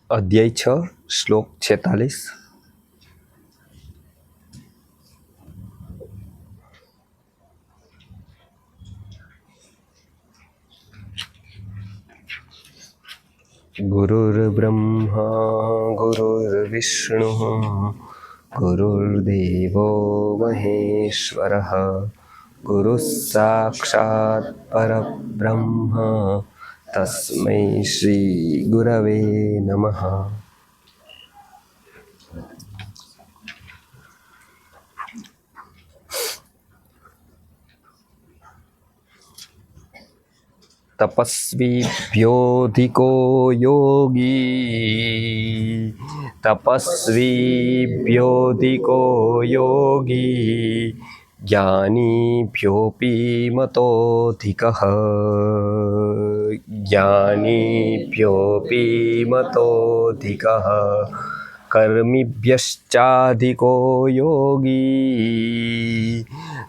अध्याय 6 श्लोक 46। गुरुर्ब्रह्मा गुरुर्विष्णु गुरुर्देवो महेश्वरः गुरुः साक्षात् परब्रह्म तस्मै श्री गुरवे नमः। तपस्वीभ्योऽधिको योगी तपस्वीभ्योऽधिको योगी ज्ञानीभ्योऽपि मतोऽधिकः ज्ञानीभ्योऽपि मतोऽधिकः कर्मिभ्यश्चाधिको योगी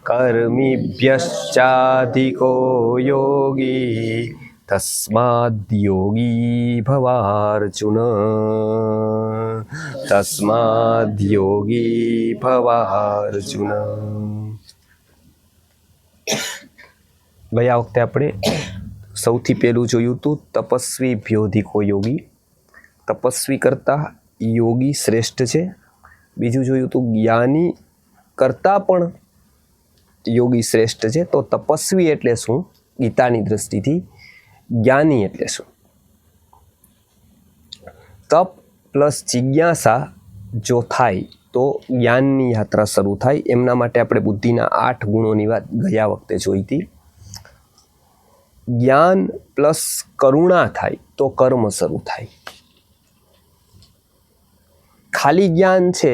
कर्मिभ्यश्चाधिको योगी तस्माद् योगी भवार्जुन तस्माद् योगी भवार्जुन। ગયા વખતે આપણે સૌથી પહેલું જોયું હતું તપસ્વીભ્યોધિકો યોગી, તપસ્વી કરતાં યોગી શ્રેષ્ઠ છે. બીજું જોયું હતું જ્ઞાની કરતાં પણ યોગી શ્રેષ્ઠ છે. તો તપસ્વી એટલે શું ગીતાની દ્રષ્ટિથી, જ્ઞાની એટલે શું? તપ પ્લસ જિજ્ઞાસા જો થાય તો જ્ઞાનની યાત્રા શરૂ થાય. એમના માટે આપણે બુદ્ધિના 8 ગુણોની વાત ગયા વખતે જોઈ હતી. જ્ઞાન પ્લસ કરુણા થાય તો કર્મ શરૂ થાય. ખાલી જ્ઞાન છે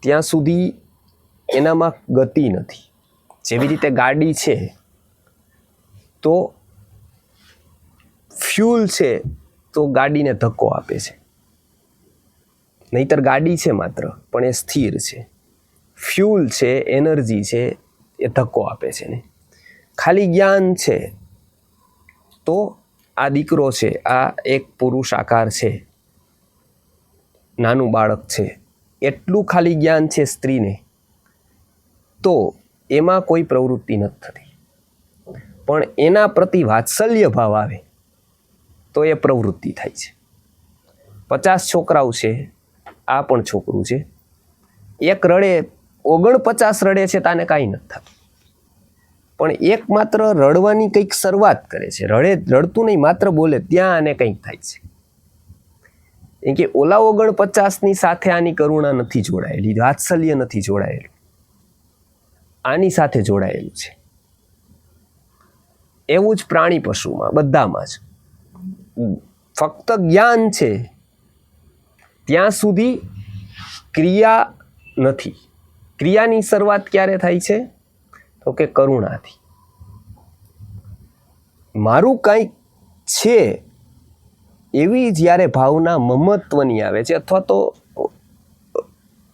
ત્યાં સુધી એનામાં ગતિ નથી. જેવી રીતે ગાડી છે તો ફ્યુલ છે તો ગાડીને ધક્કો આપે છે, નહીતર ગાડી છે માત્ર પણ એ સ્થિર છે. ફ્યુલ છે, એનર્જી છે, એ ધક્કો આપે છે ને. ખાલી જ્ઞાન છે તો આ દીકરો છે, આ એક પુરુષ આકાર છે, નાનું બાળક છે, એટલું ખાલી જ્ઞાન છે સ્ત્રીને તો એમાં કોઈ પ્રવૃત્તિ નથી થતી. પણ એના પ્રતિ વાત્સલ્ય ભાવ આવે તો એ પ્રવૃત્તિ થાય છે. 50 છોકરાઓ છે, આ પણ છોકરું છે, એક રડે 49 રડે છે તાને કાંઈ નથી થતું. પણ એક માત્ર રડવાની કંઈક શરૂઆત કરે છે, રડતું નહીં માત્ર બોલે ત્યાં આને કંઈક થાય છે. એમ કે ઓલા 49ની સાથે આની કરુણા નથી જોડાયેલી, વાત્સલ્ય નથી જોડાયેલું, આની સાથે જોડાયેલું છે. એવું જ પ્રાણી પશુમાં બધામાં જ ફક્ત જ્ઞાન છે ત્યાં સુધી ક્રિયા નથી. ક્રિયાની શરૂઆત ક્યારે થાય છે તો કે કરુણાથી. મારું કંઈક છે એવી જ્યારે ભાવના મમત્વની આવે છે, અથવા તો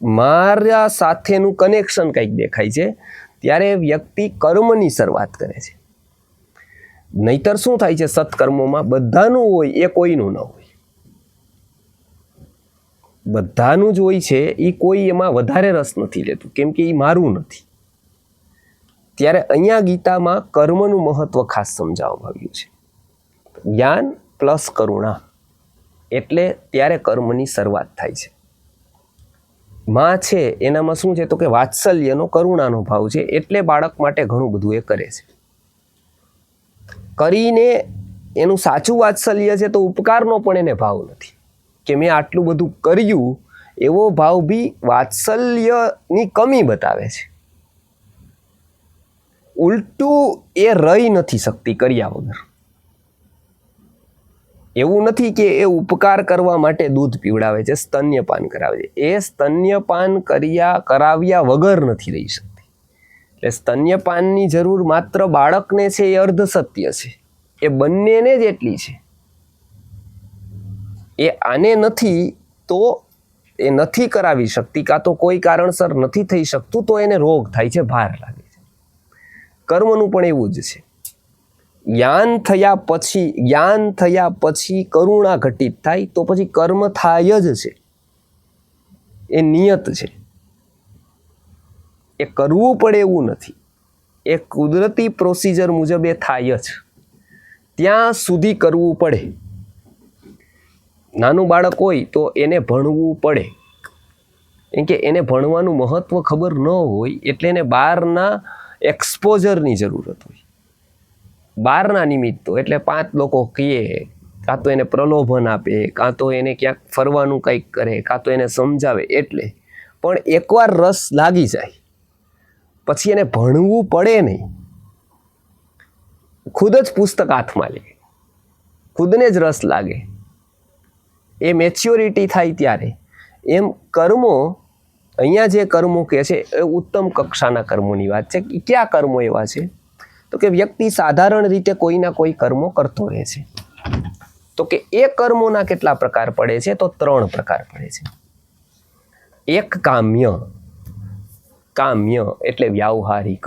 મારા સાથેનું કનેક્શન કંઈક દેખાય છે, ત્યારે વ્યક્તિ કર્મની શરૂઆત કરે છે. નહીતર શું થાય છે, સત્કર્મોમાં બધાનું હોય એ કોઈનું ન હોય. બધાનું જ હોય છે એ કોઈ એમાં વધારે રસ નથી લેતું, કેમ કે એ મારું નથી. ત્યારે અહીંયા ગીતામાં કર્મનું મહત્વ ખાસ સમજાવવામાં આવ્યું છે. જ્ઞાન પ્લસ કરુણા એટલે ત્યારે કર્મની શરૂઆત થાય છે. માં છે એનામાં શું છે તો કે વાત્સલ્યનો, કરુણાનો ભાવ છે, એટલે બાળક માટે ઘણું બધું એ કરે છે. કરીને એનું સાચું વાત્સલ્ય છે તો ઉપકારનો પણ એને ભાવ નથી કે મેં આટલું બધું કર્યું, એવો ભાવ બી વાત્સલ્યની કમી બતાવે છે. ઉલટું એ રહી નથી શકતી કર્યા વગર. એવું નથી કે એ ઉપકાર કરવા માટે દૂધ પીવડાવે છે, સ્તન્યપાન કરાવે છે, એ સ્તન્યપાન કરાવ્યા વગર નથી રહી શકતી. એટલે સ્તન્યપાનની જરૂર માત્ર બાળકને છે એ અર્ધ સત્ય છે, એ બંનેને જ એટલી છે. એ આને નથી તો એ નથી કરાવી શકતી, કાં તો કોઈ કારણસર નથી થઈ શકતું તો એને રોગ થાય છે, ભાર લાગે છે. કર્મનું પણ એવું જ છે. જ્ઞાન થયા પછી કરુણા ઘટિત થાય તો પછી કર્મ થાય જ છે. એ નિયત છે, એ કરવું પડે એવું નથી, એ કુદરતી પ્રોસિજર મુજબ એ થાય જ. ત્યાં સુધી કરવું પડે. નાનું બાળક હોય તો એને ભણવું પડે, કેમ કે એને ભણવાનું મહત્વ ખબર ન હોય એટલે એને બહારના એક્સપોઝરની જરૂરત હોય, બહારના નિમિત્તો. એટલે 5 લોકો કહે, કાં તો એને પ્રલોભન આપે, કાં તો એને ક્યાંક ફરવાનું કંઈક કરે, કાં તો એને સમજાવે. એટલે પણ એકવાર રસ લાગી જાય પછી એને ભણવું પડે નહીં. ખુદ જ પુસ્તક હાથમાં લે, ખુદને જ રસ લાગે, એ મેચ્યોરિટી થાય ત્યારે. એમ કર્મો, અહીંયા જે કર્મો કહે છે એ ઉત્તમ કક્ષાના કર્મોની વાત છે. કયા કર્મો એવા છે? તો કે વ્યક્તિ સાધારણ રીતે કોઈના કોઈ કર્મો કરતો રહે છે. તો કે એ કર્મોના કેટલા પ્રકાર પડે છે? તો 3 પ્રકાર પડે છે. એક કામ્ય, કામ્ય એટલે વ્યાવહારિક.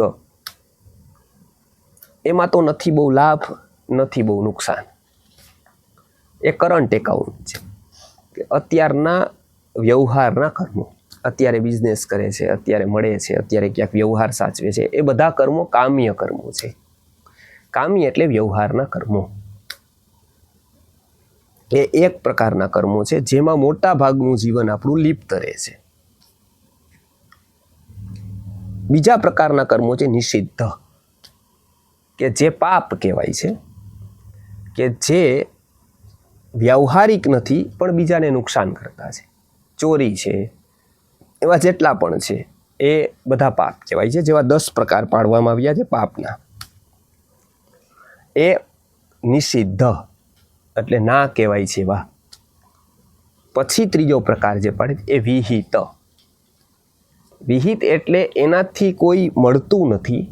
એમાં તો નથી બહુ લાભ, નથી બહુ નુકસાન. એ કરંટ એકાઉન્ટ છે, કે અત્યારના વ્યવહારના કર્મો. અત્યારે બિઝનેસ કરે છે, અત્યારે મળે છે, અત્યારે ક્યાંક વ્યવહાર સાચવે છે, એ બધા કર્મો કામ્ય કર્મો છે. કામ્ય એટલે વ્યવહારના કર્મો. એ એક પ્રકારના કર્મો છે જેમાં મોટા ભાગનું જીવન આપણું લિપ્ત રહે છે. બીજા પ્રકારના કર્મો છે નિષિદ્ધ, કે જે પાપ કહેવાય છે, કે જે વ્યવહારિક નથી પણ બીજાને નુકસાન કરતા છે. ચોરી છે, એવા જેટલા પણ છે એ બધા પાપ કહેવાય છે. જેવા 10 પ્રકાર પાડવામાં આવ્યા છે પાપના, એ નિષિદ્ધ એટલે ના કહેવાય છે એવા. પછી ત્રીજો પ્રકાર જે પડે એ વિહિત. વિહિત એટલે એનાથી કોઈ મળતું નથી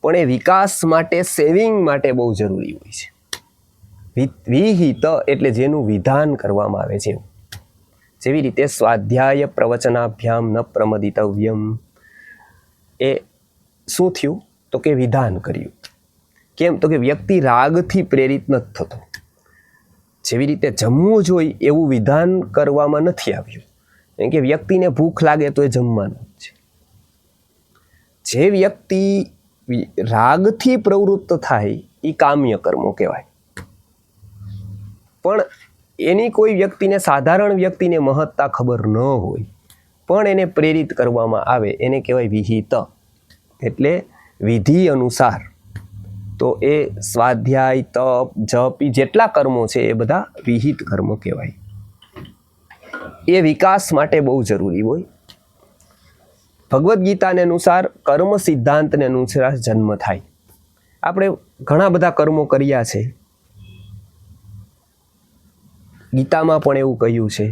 પણ એ વિકાસ માટે, સેવિંગ માટે બહુ જરૂરી હોય છે. વિહિત એટલે જેનું વિધાન કરવામાં આવે છે. જેવી રીતે સ્વાધ્યાય પ્રવચનાભ્યામ ન પ્રમદિતવ્યમ, એ શું થયું? તો કે વિધાન કર્યું. કેમ? તો કે વ્યક્તિ રાગથી પ્રેરિત નથી થતો. જેવી રીતે જમવું જોઈએ એવું વિધાન કરવામાં નથી આવ્યું, કેમ કે વ્યક્તિને ભૂખ લાગે તો એ જમવાનું જ છે. જે વ્યક્તિ રાગથી પ્રવૃત્ત થાય એ કામ્ય કર્મો કહેવાય. પણ એની કોઈ વ્યક્તિને, સાધારણ વ્યક્તિને મહત્તા ખબર ન હોય પણ એને પ્રેરિત કરવામાં આવે એને કહેવાય વિહિત. એટલે વિધિ અનુસાર. તો એ સ્વાધ્યાય, તપ, જપ, જેટલા કર્મો છે એ બધા વિહિત કર્મો કહેવાય. એ વિકાસ માટે બહુ જરૂરી હોય. ભગવદ્ ગીતાને અનુસાર કર્મ સિદ્ધાંતને અનુસાર જન્મ થાય. આપણે ઘણા બધા કર્મો કર્યા છે. ગીતામાં પણ એવું કહ્યું છે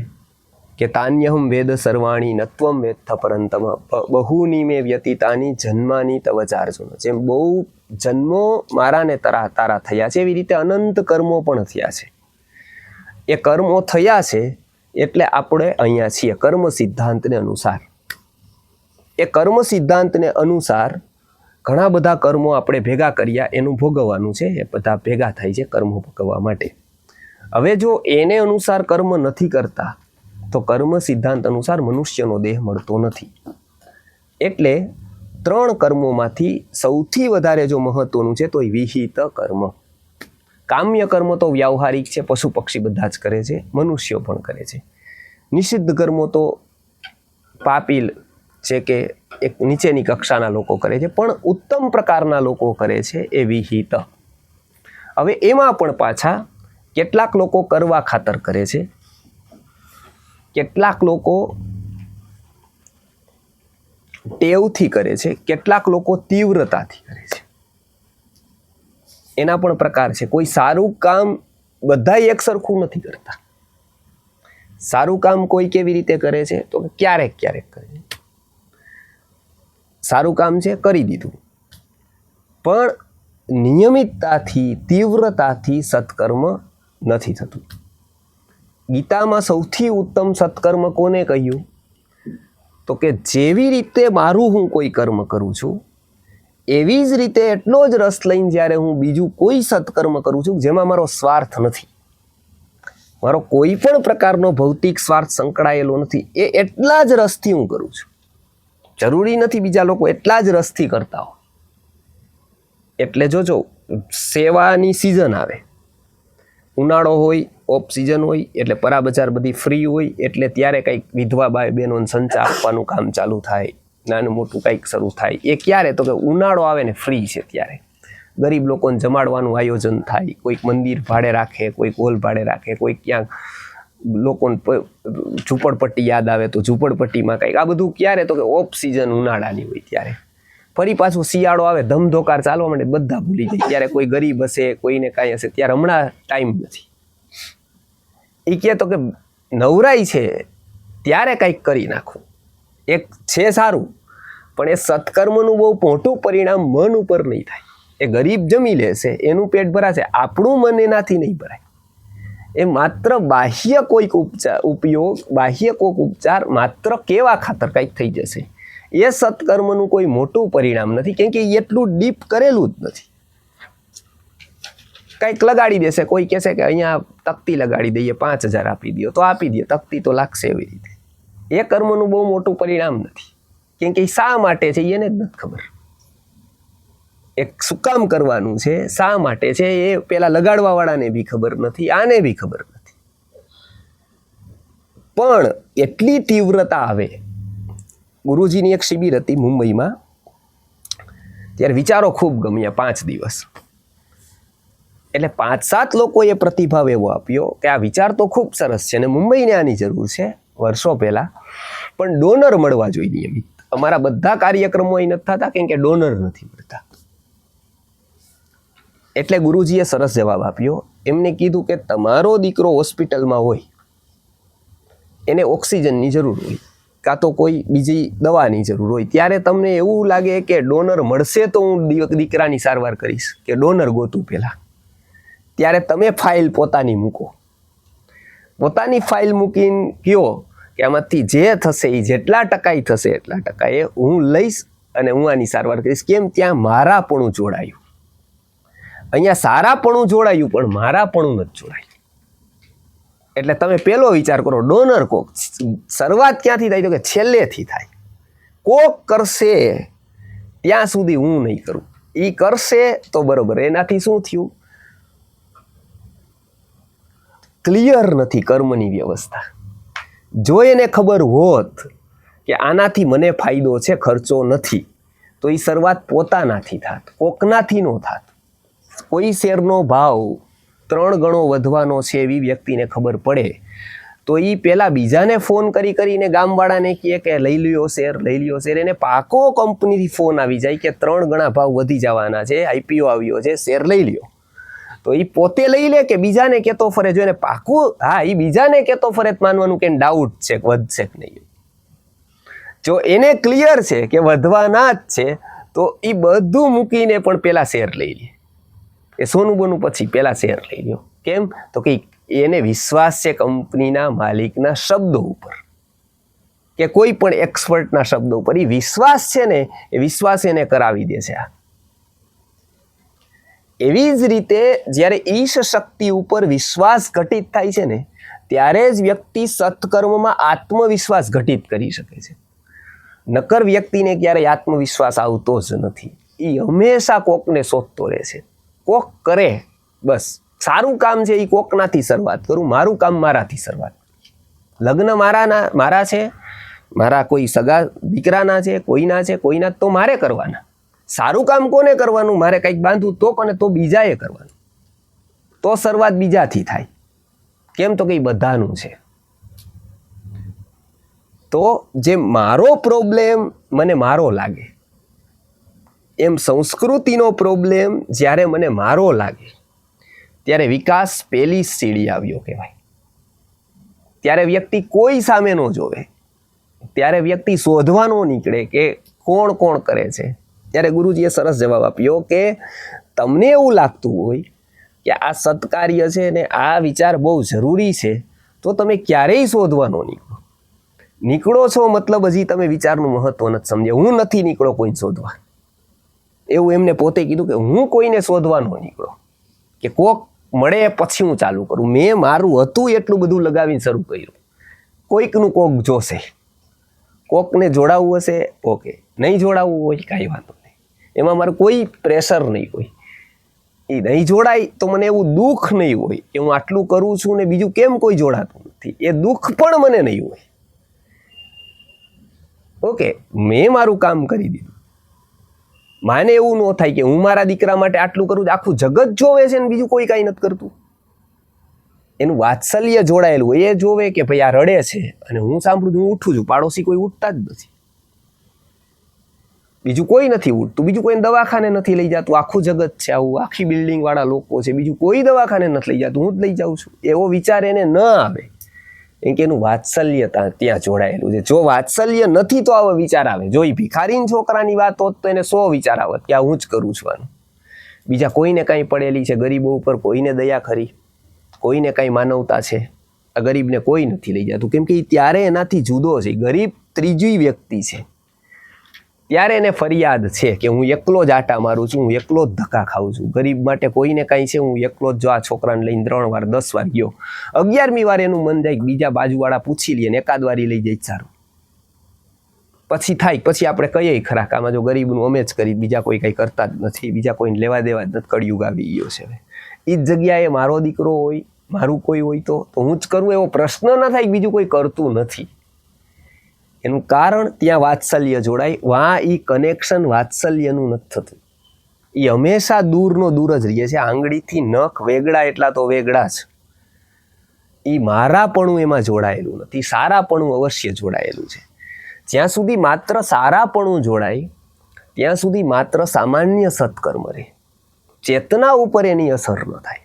કે તાન્યહમ વેદ સર્વાણી નત્વમ વેત્થ પરંતમ બહુની મે વ્યતીતાની જન્માની તવ ચાર્જુન. જેમ બહુ જન્મો મારાને તારા થયા છે એવી રીતે અનંત કર્મો પણ થયા છે. એ કર્મો થયા છે એટલે આપણે અહીંયા છીએ કર્મ સિદ્ધાંતને અનુસાર. એ કર્મ સિદ્ધાંતને અનુસાર ઘણા બધા કર્મો આપણે ભેગા કર્યા, એનું ભોગવવાનું છે. એ બધા ભેગા થાય છે કર્મો ભોગવવા માટે. હવે જો એને અનુસાર કર્મ નથી કરતા તો કર્મ સિદ્ધાંત અનુસાર મનુષ્યનો દેહ મળતો નથી. એટલે 3 કર્મોમાંથી સૌથી વધારે જો મહત્વનું છે તો એ વિહિત કર્મ. કામ્ય કર્મ તો વ્યાવહારિક છે, પશુ પક્ષી બધા જ કરે છે, મનુષ્યો પણ કરે છે. નિષિદ્ધ કર્મો તો પાપી છે કે એક નીચેની કક્ષાના લોકો કરે છે, પણ ઉત્તમ પ્રકારના લોકો કરે છે એ વિહિત. હવે એમાં પણ પાછા કેટલાક લોકો કરવા ખાતર કરે છે, કેટલાક લોકો ટેવથી કરે છે, કેટલાક લોકો તીવ્રતાથી કરે છે. એના પણ પ્રકાર છે. કોઈ સારું કામ બધા એક સરખું નથી કરતા. સારું કામ કોઈ કેવી રીતે કરે છે? તો ક્યારેક ક્યારેક કરે છે. સારું કામ છે, કરી દીધું, પણ નિયમિતતાથી, તીવ્રતાથી સત્કર્મ નથી થતું. ગીતામાં સૌથી ઉત્તમ સત્કર્મ કોને કહ્યું? તો કે જેવી રીતે મારું હું કોઈ કર્મ કરું છું એવી જ રીતે એટલો જ રસ લઈને જ્યારે હું બીજું કોઈ સત્કર્મ કરું છું જેમાં મારો સ્વાર્થ નથી, મારો કોઈ પણ પ્રકારનો ભૌતિક સ્વાર્થ સંકળાયેલો નથી, એ એટલા જ રસથી હું કરું છું. જરૂરી નથી બીજા લોકો એટલા જ રસથી કરતા હોય. એટલે જોજો, સેવાની સિઝન આવે, ઉનાળો હોય, ઓફ સિઝન હોય, એટલે પરા બજાર બધી ફ્રી હોય, એટલે ત્યારે કંઈક વિધવા બાઈ બહેનોને સંચા આપવાનું કામ ચાલુ થાય, નાનું મોટું કંઈક શરૂ થાય. એ ક્યારે? તો કે ઉનાળો આવે ને ફ્રી છે ત્યારે ગરીબ લોકોને જમાડવાનું આયોજન થાય. કોઈક મંદિર ભાડે રાખે, કોઈક હોલ ભાડે રાખે, કોઈક ક્યાંક લોકોને ઝૂંપડપટ્ટી યાદ આવે તો ઝૂંપડપટ્ટીમાં કંઈક. આ બધું ક્યારે? તો કે ઓફ સિઝન ઉનાળાની હોય ત્યારે. ફરી પાછું શિયાળો આવે, ધમધોકાર ચાલવા માંડે, બધા ભૂલી જાય. ત્યારે કોઈ ગરીબ હશે, કોઈને કાંઈ હશે, ત્યારે હમણાં ટાઈમ નથી. એ કહે તો કે નવરાઈ છે ત્યારે કંઈક કરી નાખવું. એક છે સારું, પણ એ સત્કર્મનું બહુ મોટું પરિણામ મન ઉપર નહીં થાય. એ ગરીબ જમી લેશે, એનું પેટ ભરાશે, આપણું મન એનાથી નહીં ભરાય. એ માત્ર બાહ્ય કોઈક ઉપયોગ, બાહ્ય કોઈક ઉપચાર, માત્ર કેવા ખાતર કંઈક થઈ જશે. એ સત્કર્મનું કોઈ મોટું પરિણામ નથી, કેમ કે એટલું ડીપ કરેલું જ નથી. કંઈક લગાડી દેશે, કોઈ કહેશે કે અહીંયા તકતી લગાડી દઈએ, 5,000 આપી દો, તો આપી દે, તકતી તો લાગશે એવી રીતે. એ કર્મનું બહુ મોટું પરિણામ નથી, કેમ કે શા માટે છે એને જ નથી ખબર. એક શું કામ કરવાનું છે, શા માટે છે, એ પેલા લગાડવા વાળાને બી ખબર નથી, આને બી ખબર નથી. પણ એટલી તીવ્રતા આવે. ગુરુજીની એક શિબિર હતી મુંબઈમાં, ત્યારે વિચારો ખૂબ ગમ્યા 5 દિવસ. એટલે 5-7 લોકોએ પ્રતિભાવ એવો આપ્યો કે આ વિચાર તો ખૂબ સરસ છે અને મુંબઈને આની જરૂર છે વર્ષો પહેલા, પણ ડોનર મળવા જોઈએ નિયમિત. અમારા બધા કાર્યક્રમો અહીં નથી થતા કેમ કે ડોનર નથી મળતા. એટલે ગુરુજીએ સરસ જવાબ આપ્યો. એમને કીધું કે તમારો દીકરો હોસ્પિટલમાં હોય, એને ઓક્સિજનની જરૂર હોય, કાં તો કોઈ બીજી દવાની જરૂર હોય, ત્યારે તમને એવું લાગે કે ડોનર મળશે તો હું દીકરાની સારવાર કરીશ, કે ડોનર ગોતું પહેલાં. ત્યારે તમે ફાઇલ પોતાની મૂકો. પોતાની ફાઇલ મૂકીને કહો કે આમાંથી જે થશે એ જેટલા ટકા થશે એટલા ટકા એ હું લઈશ અને હું આની સારવાર કરીશ. કેમ? ત્યાં મારાપણું જોડાયું. અહીંયા સારાપણું જોડાયું, પણ મારાપણું નથી જોડાયું. એટલે તમે પેલો વિચાર કરો, ડોનર કોક. શરૂઆત ક્યાંથી થાય? તો કે છેલ્લેથી થાય. કોક કરશે ત્યાં સુધી હું નહીં કરું. એ કરશે તો બરોબર. એનાથી શું થયું? ક્લિયર નથી કર્મની વ્યવસ્થા. જો એને ખબર હોત કે આનાથી મને ફાયદો છે, ખર્ચો નથી, તો એ શરૂઆત પોતાનાથી થાત, કોકનાથી નો થાત. કોઈ શેરનો ભાવ 3 ગણો વધવાનો છે એવી વ્યક્તિને ખબર પડે તો એ પેલા બીજાને ફોન કરીને ગામવાળાને કહે કે લઈ લ્યો શેર, લઈ લ્યો શેર. એને પાકો કંપનીથી ફોન આવી જાય કે 3 ગણા ભાવ વધી જવાના છે, આઈપીઓ આવ્યો છે, શેર લઈ લ્યો. તો એ પોતે લઈ લે કે બીજાને કહેતો ફરે? જો એને પાકું, હા, એ બીજાને કહેતો ફરે માનવાનું કે ડાઉટ છે વધશે કે નહીં. જો એને ક્લિયર છે કે વધવાના જ છે, તો એ બધું મૂકીને પણ પેલા શેર લઈ લે. એ સોનું બોનું પછી પેલા શેર લઈ લ્યો. કેમ? તો કે એને વિશ્વાસ છે કંપનીના માલિકના શબ્દો ઉપર, કે કોઈ પણ એક્સપર્ટના શબ્દો ઉપર. એ વિશ્વાસ છે ને, એ વિશ્વાસ એને કરાવી દે છે. એવી જ રીતે જ્યારે ઈશ શક્તિ ઉપર વિશ્વાસ ઘટિત થાય છે ને, ત્યારે જ વ્યક્તિ સત્કર્મમાં આત્મવિશ્વાસ ઘટિત કરી શકે છે. નકર વ્યક્તિને ક્યારેય આત્મવિશ્વાસ આવતો જ નથી. એ હંમેશા કોકને શોધતો રહે છે. કોક કરે, બસ સારું કામ છે, એ કોકનાથી શરૂઆત કરું, મારું કામ મારાથી શરૂઆત. લગ્ન મારા છે, મારા કોઈ સગા દીકરાના છે, કોઈના તો મારે કરવાના. સારું કામ કોને કરવાનું? મારે કંઈક બાંધવું તો કોને? તો બીજાએ કરવાનું. તો શરૂઆત બીજાથી થાય. કેમ? તો કંઈ બધાનું છે. તો જે મારો પ્રોબ્લેમ મને મારો લાગે, એમ સંસ્કૃતિનો પ્રોબ્લેમ જ્યારે મને મારો લાગે, ત્યારે વિકાસ પહેલી સીડી આવ્યો કહેવાય. ત્યારે વ્યક્તિ કોઈ સામે ન જોવે, ત્યારે વ્યક્તિ શોધવાનો નીકળે કે કોણ કોણ કરે છે. ત્યારે ગુરુજીએ સરસ જવાબ આપ્યો કે તમને એવું લાગતું હોય કે આ સત્કાર્ય છે ને આ વિચાર બહુ જરૂરી છે, તો તમે ક્યારેય શોધવાનો નીકળો છો, મતલબ હજી તમે વિચારનું મહત્વ નથી સમજ્યા. હું નથી નીકળો કોઈ શોધવા. એવું એમને પોતે કીધું કે હું કોઈને શોધવા ન નીકળો કે કોક મળે પછી હું ચાલુ કરું. મેં મારું હતું એટલું બધું લગાવીને શરૂ કર્યું. કોઈકનું કોક જોશે, કોકને જોડાવવું હશે ઓકે, નહીં જોડાવવું હોય કાંઈ વાંધો નહીં, એમાં મારું કોઈ પ્રેશર નહીં હોય. એ નહીં જોડાય તો મને એવું દુઃખ નહીં હોય કે હું આટલું કરું છું ને બીજું કેમ કોઈ જોડાતું નથી, એ દુઃખ પણ મને નહીં હોય. ઓકે, મેં મારું કામ કરી દીધું. માને એવું ન થાય કે હું મારા દીકરા માટે આટલું કરું, આખું જગત જોવે છે ને બીજું કોઈ કાંઈ નથી કરતું. એનું વાત્સલ્ય જોડાયેલું એ જોવે કે ભાઈ આ રડે છે અને હું સાંભળું છું, હું ઉઠું છું, પાડોશી કોઈ ઉઠતા જ નથી, બીજું કોઈ નથી ઉઠતું, બીજું કોઈને દવાખાને નથી લઈ જતું, આખું જગત છે આવું, આખી બિલ્ડિંગ વાળા લોકો છે, બીજું કોઈ દવાખાને નથી લઈ જતું, હું જ લઈ જાઉં છું, એવો વિચાર એને ન આવે. એમ કે એનું વાત્સલ્ય ત્યાં જોડાયેલું છે. જો વાત્સલ્ય નથી તો આવો વિચાર આવે. જો એ ભિખારીન છોકરાની વાત હોત તો એને 100 વિચાર આવત કે આ હું જ કરું છું આનું. બીજા કોઈને કાંઈ પડેલી છે, ગરીબો ઉપર કોઈને દયા ખરી, કોઈને કાંઈ માનવતા છે, આ ગરીબને કોઈ નથી લઈ જતું, કેમ કે ત્યારે એનાથી જુદો છે. ગરીબ ત્રીજી વ્યક્તિ છે, ત્યારે એને ફરિયાદ છે કે હું એકલો જ આટા મારું છું, હું એકલો જ ધક્કા ખાઉં છું. ગરીબ માટે કોઈને કાંઈ છે, હું એકલો જ જો આ છોકરાને લઈને 3 વાર 10 વાર ગયો, 11મી વાર એનું મન જાય બીજા બાજુવાળા પૂછી લે ને એકાદ વારી લઈ જાય સારું, પછી થાય, પછી આપણે કહીએ ખરા કે આમાં જો ગરીબનું અમે જ કરી, બીજા કોઈ કંઈ કરતા જ નથી, બીજા કોઈને લેવા દેવા જ નથી, કળિયુગ આવી ગયો છે. એ જ જગ્યાએ મારો દીકરો હોય, મારું કોઈ હોય તો હું જ કરું એવો પ્રશ્ન ન થાય, બીજું કોઈ કરતું નથી. એનું કારણ ત્યાં વાત્સલ્ય જોડાય. વાં એ કનેક્શન વાત્સલ્યનું નથી થતું, એ હંમેશા દૂરનો દૂર જ રહીએ છે. આંગળીથી નખ વેગળા એટલા તો વેગળા જ. એ મારાપણું એમાં જોડાયેલું નથી, સારાપણું અવશ્ય જોડાયેલું છે. જ્યાં સુધી માત્ર સારાપણું જોડાય ત્યાં સુધી માત્ર સામાન્ય સત્કર્મ રહે, ચેતના ઉપર એની અસર ન થાય.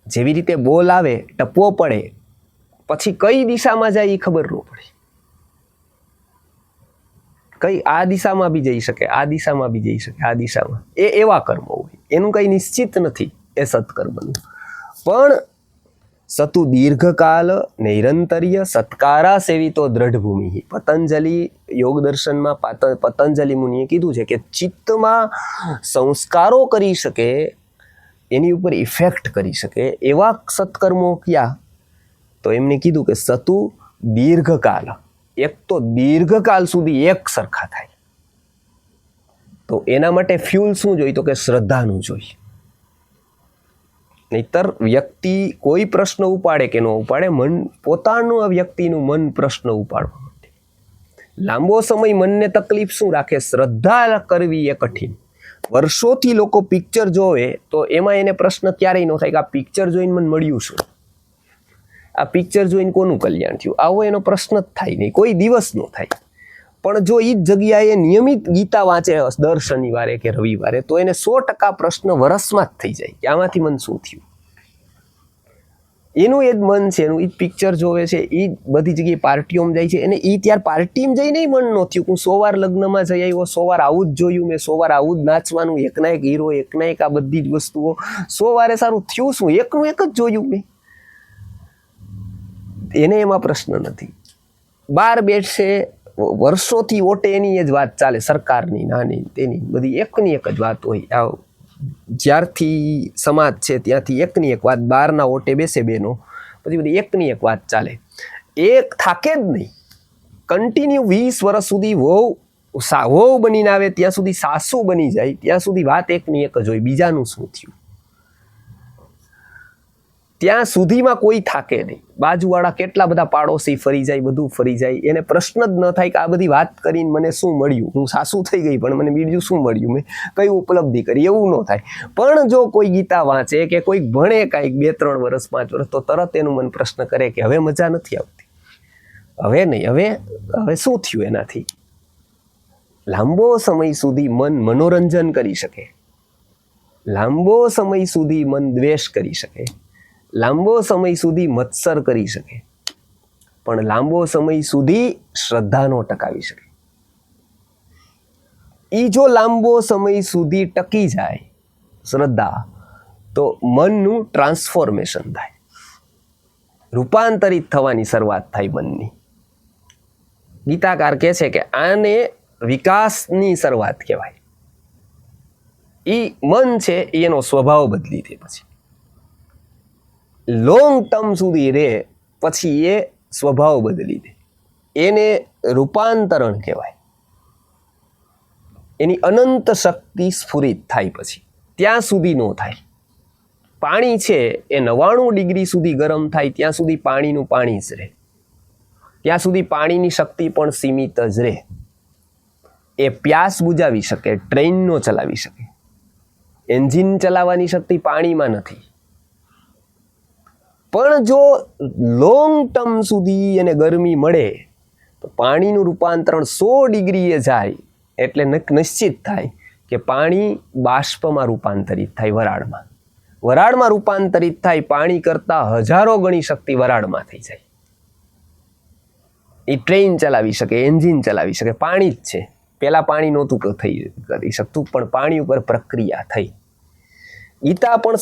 જેવી રીતે બોલ આવે, ટપવો પડે, પછી કઈ દિશામાં જાય એ ખબર ન પડે. કઈ આ દિશામાં બી જઈ શકે, આ દિશામાં બી જઈ શકે, આ દિશામાં, એ એવા કર્મો હોય, એનું કઈ નિશ્ચિત નથી એ સત્કર્મનું. પણ સતુ દીર્ઘકાલ નૈરંતર્ય સત્કારા સેવિતો દ્રઢભૂમિ. પતંજલિ યોગ દર્શનમાં પતંજલિ મુનિએ કીધું છે કે ચિત્તમાં સંસ્કારો કરી શકે, એની ઉપર ઇફેક્ટ કરી શકે એવા સત્કર્મો ક્યાં? તો એમને કીધું કે સતુ દીર્ઘકાલ, એક તો દીર્ઘકાલ સુધી એક સરખા થાય. તો એના માટે ફ્યુલ શું જોઈએ? તો કે શ્રદ્ધાનું જોઈએ. નહીતર વ્યક્તિ કોઈ પ્રશ્ન ઉપાડે કે ન ઉપાડે, મન પોતાનું આ વ્યક્તિનું મન પ્રશ્ન ઉપાડવા માટે લાંબો સમય મનને તકલીફ શું રાખે? શ્રદ્ધા કરવી એ કઠિન. વર્ષોથી લોકો પિક્ચર જોવે તો એમાં એને પ્રશ્ન ક્યારેય ન થાય કે આ પિક્ચર જોઈને મને મળ્યું શું, આ પિક્ચર જોઈને કોનું કલ્યાણ થયું, આવો એનો પ્રશ્ન જ થાય નહીં, કોઈ દિવસ ન થાય. પણ જો એ જ જગ્યાએ નિયમિત ગીતા વાંચે દર શનિવારે કે રવિવારે, તો એને 100% પ્રશ્ન વરસમાં જ થઈ જાય કે આમાંથી મને શું થયું. એનું એ જ મન છે, એનું એ જ પિક્ચર જોવે છે, એ જ બધી જગ્યાએ પાર્ટીઓમાં જાય છે, એને એ ત્યાર પાર્ટીમાં જઈને મન ન થયું હું 100 વાર લગ્નમાં જઈ આવ્યો, 100 વાર આવું જ જોયું મેં, 100 વાર આવું જ નાચવાનું, એકના એક હીરો, એકના એક આ બધી જ વસ્તુઓ, 100 વારે સારું થયું શું? એકનું એક જ જોયું મેં. એને એમાં પ્રશ્ન નથી. બાર બેઠશે, વર્ષોથી ઓટે એની જ વાત ચાલે, સરકારની નાની તેની બધી એકની એક જ વાત હોય. જ્યારથી સમાજ છે ત્યાંથી એકની એક વાત, બારના ઓટે બેસે બેનો, પછી બધી એકની એક વાત ચાલે. એક થાકે જ નહીં, કન્ટિન્યુ 20 વર્ષ સુધી વહુ બનીને આવે ત્યાં સુધી સાસુ બની જાય ત્યાં સુધી વાત એકની એક જ હોય, બીજાનું શું થયું ત્યાં સુધીમાં કોઈ થાકે નહીં. બાજુવાળા કેટલા બધા પાડોશી ફરી જાય, બધું ફરી જાય, એને પ્રશ્ન જ ન થાય કે આ બધી વાત કરીને મને શું મળ્યું, હું સાસુ થઈ ગઈ પણ મને બીજું શું મળ્યું, મેં કઈ ઉપલબ્ધિ કરી, એવું ન થાય. પણ જો કોઈ ગીતા વાંચે કે કોઈક ભણે કાંઈક 2-3 વર્ષ 5 વર્ષ, તો તરત એનું મન પ્રશ્ન કરે કે હવે મજા નથી આવતી, હવે નહીં, હવે શું થયું એનાથી. લાંબો સમય સુધી મન મનોરંજન કરી શકે, લાંબો સમય સુધી મન દ્વેષ કરી શકે, લાંબો સમય સુધી મત્સર કરી શકે, પણ લાંબો સમય સુધી શ્રદ્ધાનો ટકાવી શકે. એ જો લાંબો સમય સુધી ટકી જાય શ્રદ્ધા, તો મનનું ટ્રાન્સફોર્મેશન થાય, રૂપાંતરિત થવાની શરૂઆત થાય મનની. ગીતાકાર કહે છે કે આને વિકાસની શરૂઆત કહેવાય. એ મન છે એનો સ્વભાવ બદલી દે, પછી લોંગ ટર્મ સુધી રહે પછી એ સ્વભાવ બદલી દે, એને રૂપાંતરણ કહેવાય. એની અનંત શક્તિ સ્ફુરિત થાય, પછી ત્યાં સુધી ન થાય. પાણી છે એ 99 ડિગ્રી સુધી ગરમ થાય ત્યાં સુધી પાણીનું પાણી જ રહે, ત્યાં સુધી પાણીની શક્તિ પણ સીમિત જ રહે. એ પ્યાસ બુજાવી શકે, ટ્રેન ન ચલાવી શકે, એન્જિન ચલાવવાની શક્તિ પાણીમાં નથી. પણ જો લોંગ ટર્મ સુધી એને ગરમી મળે તો પાણીનું રૂપાંતરણ 100 ડિગ્રીએ જાય એટલે નિશ્ચિત થાય કે પાણી બાષ્પમાં રૂપાંતરિત થાય, વરાળમાં રૂપાંતરિત થાય. પાણી કરતાં હજારો ગણી શક્તિ વરાળમાં થઈ જાય. એ ટ્રેન ચલાવી શકે, એન્જિન ચલાવી શકે, પાણી જ છે. પેલા પાણી નહોતું કરી શકતું, પણ પાણી ઉપર પ્રક્રિયા થઈ. ગીતા પણ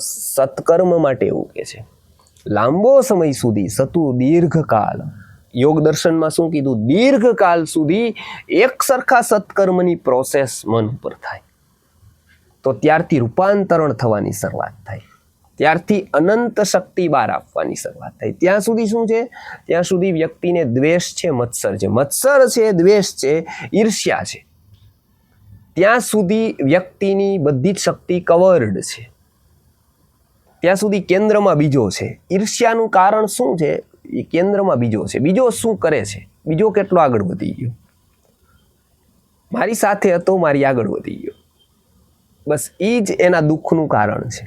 સત્કર્મ માટે એવું કહે છે, લાંબો સમય સુધી સતું દીર્ઘકાલ. યોગ દર્શનમાં શું કીધું? દીર્ઘકાલ સુધી એક સરખા સત્કર્મની પ્રોસેસ મન ઉપર થાય તો ત્યારથી રૂપાંતરણ થવાની શરૂઆત થાય, ત્યારથી અનંત શક્તિ બહાર આપવાની શરૂઆત થાય. ત્યાં સુધી શું છે? ત્યાં સુધી વ્યક્તિને દ્વેષ છે, મત્સર છે, દ્વેષ છે, ઈર્ષ્યા છે. ત્યાં સુધી વ્યક્તિની બધી જ શક્તિ કવર્ડ છે. ત્યાં સુધી કેન્દ્રમાં બીજો છે. ઈર્ષ્યાનું કારણ શું છે? એ કેન્દ્રમાં બીજો છે. બીજો શું કરે છે? બીજો કેટલો આગળ વધી ગયો? મારી સાથે હતો, મારી આગળ વધી ગયો. બસ એ જ એના દુઃખનું કારણ છે.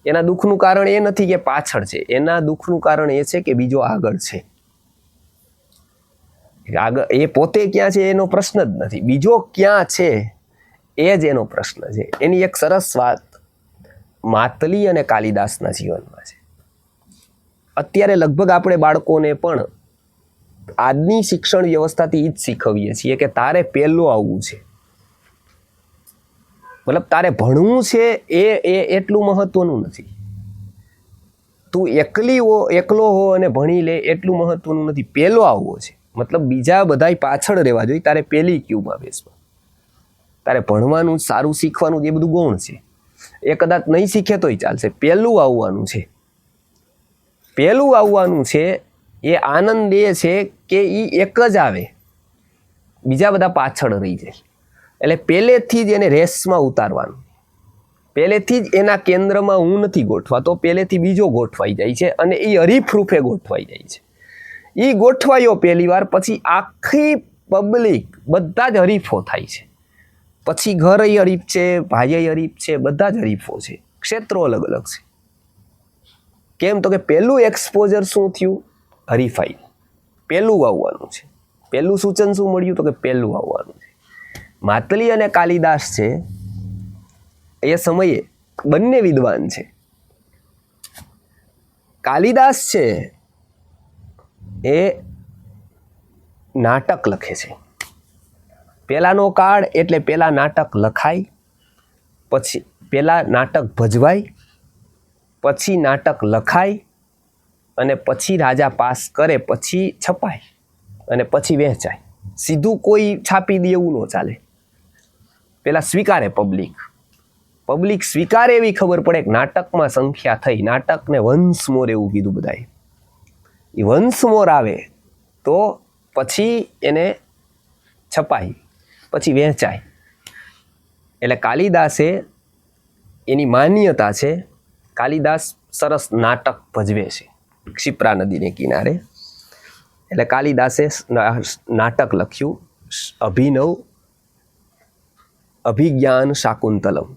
એના દુઃખનું કારણ એ નથી કે પાછળ છે, એના દુઃખનું કારણ એ છે કે બીજો આગળ છે. આગળ એ પોતે ક્યાં છે એનો પ્રશ્ન જ નથી, બીજો ક્યાં છે એ જ એનો પ્રશ્ન છે. એની એક સરસ વાત માતલી અને કાલિદાસના જીવનમાં છે. અત્યારે લગભગ આપણે બાળકોને પણ આજની શિક્ષણ વ્યવસ્થાથી જ શીખવીએ છીએ કે તારે પહેલું આવવું છે, મતલબ તારે ભણવું છે એ એટલું મહત્વનું નથી. તું એકલો હો અને ભણી લે એટલું મહત્વનું નથી. પહેલો આવવો છે, મતલબ બીજા બધાય પાછળ રહેવા જોઈએ, તારે પહેલી ક્યુમાં બેસવા. તારે ભણવાનું, સારું શીખવાનું એ બધું ગૌણ છે. એ કદાચ નહીં શીખે તોય ચાલશે. પહેલું આવવાનું છે. પહેલું આવવાનું છે એ આનંદ એ છે કે એ એક જ આવે, બીજા બધા પાછળ રહી જાય. એટલે પહેલેથી જ એને રેસમાં ઉતારવાનું, પહેલેથી જ એના કેન્દ્રમાં હું નથી ગોઠવાતો, પહેલેથી બીજો ગોઠવાઈ જાય છે અને એ હરીફરૂપે ગોઠવાઈ જાય છે. એ ગોઠવાયો પહેલી વાર, પછી આખી પબ્લિક બધા જ હરીફો થાય છે. પછી ઘર હરીફ છે, ભાઈ હરીફ છે, બધા જ હરીફો છે. ક્ષેત્રો અલગ અલગ છે. કેમ તો કે પહેલું એક્સપોઝર શું થયું? હરીફાઈ. પહેલું આવવાનું છે. પહેલું સૂચન શું મળ્યું? તો કે પહેલું આવવાનું છે. માતલી અને કાલિદાસ છે એ સમયે બંને વિદ્વાન છે. કાલિદાસ છે એ નાટક લખે છે. પહેલાનો કાળ એટલે પહેલા નાટક લખાય, પછી પહેલા નાટક ભજવાય, પછી નાટક લખાય અને પછી રાજા પાસ કરે, પછી છપાય અને પછી વહેંચાય. સીધું કોઈ છાપી દે એવું ન ચાલે. પેલા સ્વીકારે પબ્લિક સ્વીકારે એવી ખબર પડે કે નાટકમાં સંખ્યા થઈ. નાટકને વન્સ મોર એવું કીધું બધાએ. એ વન્સ મોર આવે તો પછી એને છપાય, પછી વહેંચાય. એટલે કાલિદાસે એની માન્યતા છે, કાલિદાસ સરસ નાટક ભજવે છે ક્ષિપ્રા નદીને કિનારે. એટલે કાલિદાસે નાટક લખ્યું અભિજ્ઞાન શાકુંતલમ.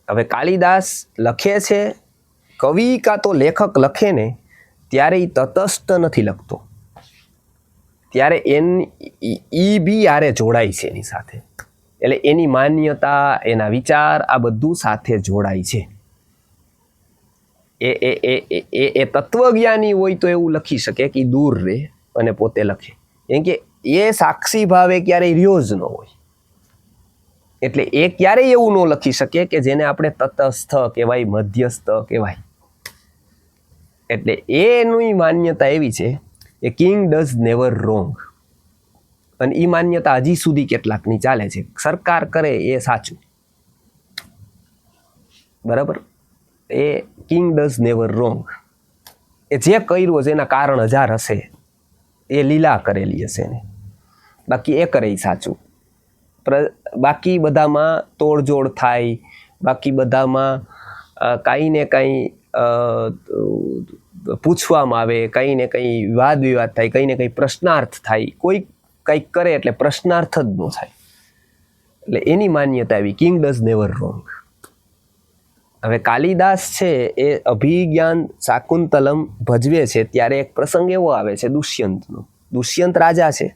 હવે કાલિદાસ લખે છે, કવિ કાં તો લેખક લખે ને ત્યારે એ તટસ્થ નથી લખતો, ત્યારે ઈ બી યારે જોડાય છે એની સાથે. એટલે એની માન્યતા, એના વિચાર આ બધું સાથે જોડાય છે. એ તત્વજ્ઞાની હોય તો એવું લખી શકે કે દૂર રહે અને પોતે લખે, કેમ કે એ સાક્ષી ભાવે ક્યારેય રહ્યો જ ન હોય. એટલે એ ક્યારેય એવું ન લખી શકે કે જેને આપણે તટસ્થ કહેવાય, મધ્યસ્થ કહેવાય. એટલે એની માન્યતા એવી છે એ કિંગ ડઝ નેવર રોંગ. અને એ માન્યતા હજી સુધી કેટલાકની ચાલે છે. સરકાર કરે એ સાચું, બરાબર. એ કિંગ ડઝ નેવર રોંગ. એ જે કર્યું હશે એના કારણ 1000 હશે, એ લીલા કરેલી હશે ને, બાકી એ કરે સાચું. બાકી બધામાં તોડજોડ થાય, બાકી બધામાં કાંઈ ને કાંઈ પૂછવામાં આવે, કંઈ ને કંઈ વાદ વિવાદ થાય, કંઈ ને કંઈ પ્રશ્નાર્થ થાય. કોઈ કંઈક કરે એટલે પ્રશ્નાર્થ જ ન થાય. એટલે એની માન્યતા આવી, કિંગ ડઝ નેવર રોંગ. હવે કાલિદાસ છે એ અભિજ્ઞાન શાકુંતલમ ભજવે છે ત્યારે એક પ્રસંગ એવો આવે છે દુષ્યંતનો. દુષ્યંત રાજા છે,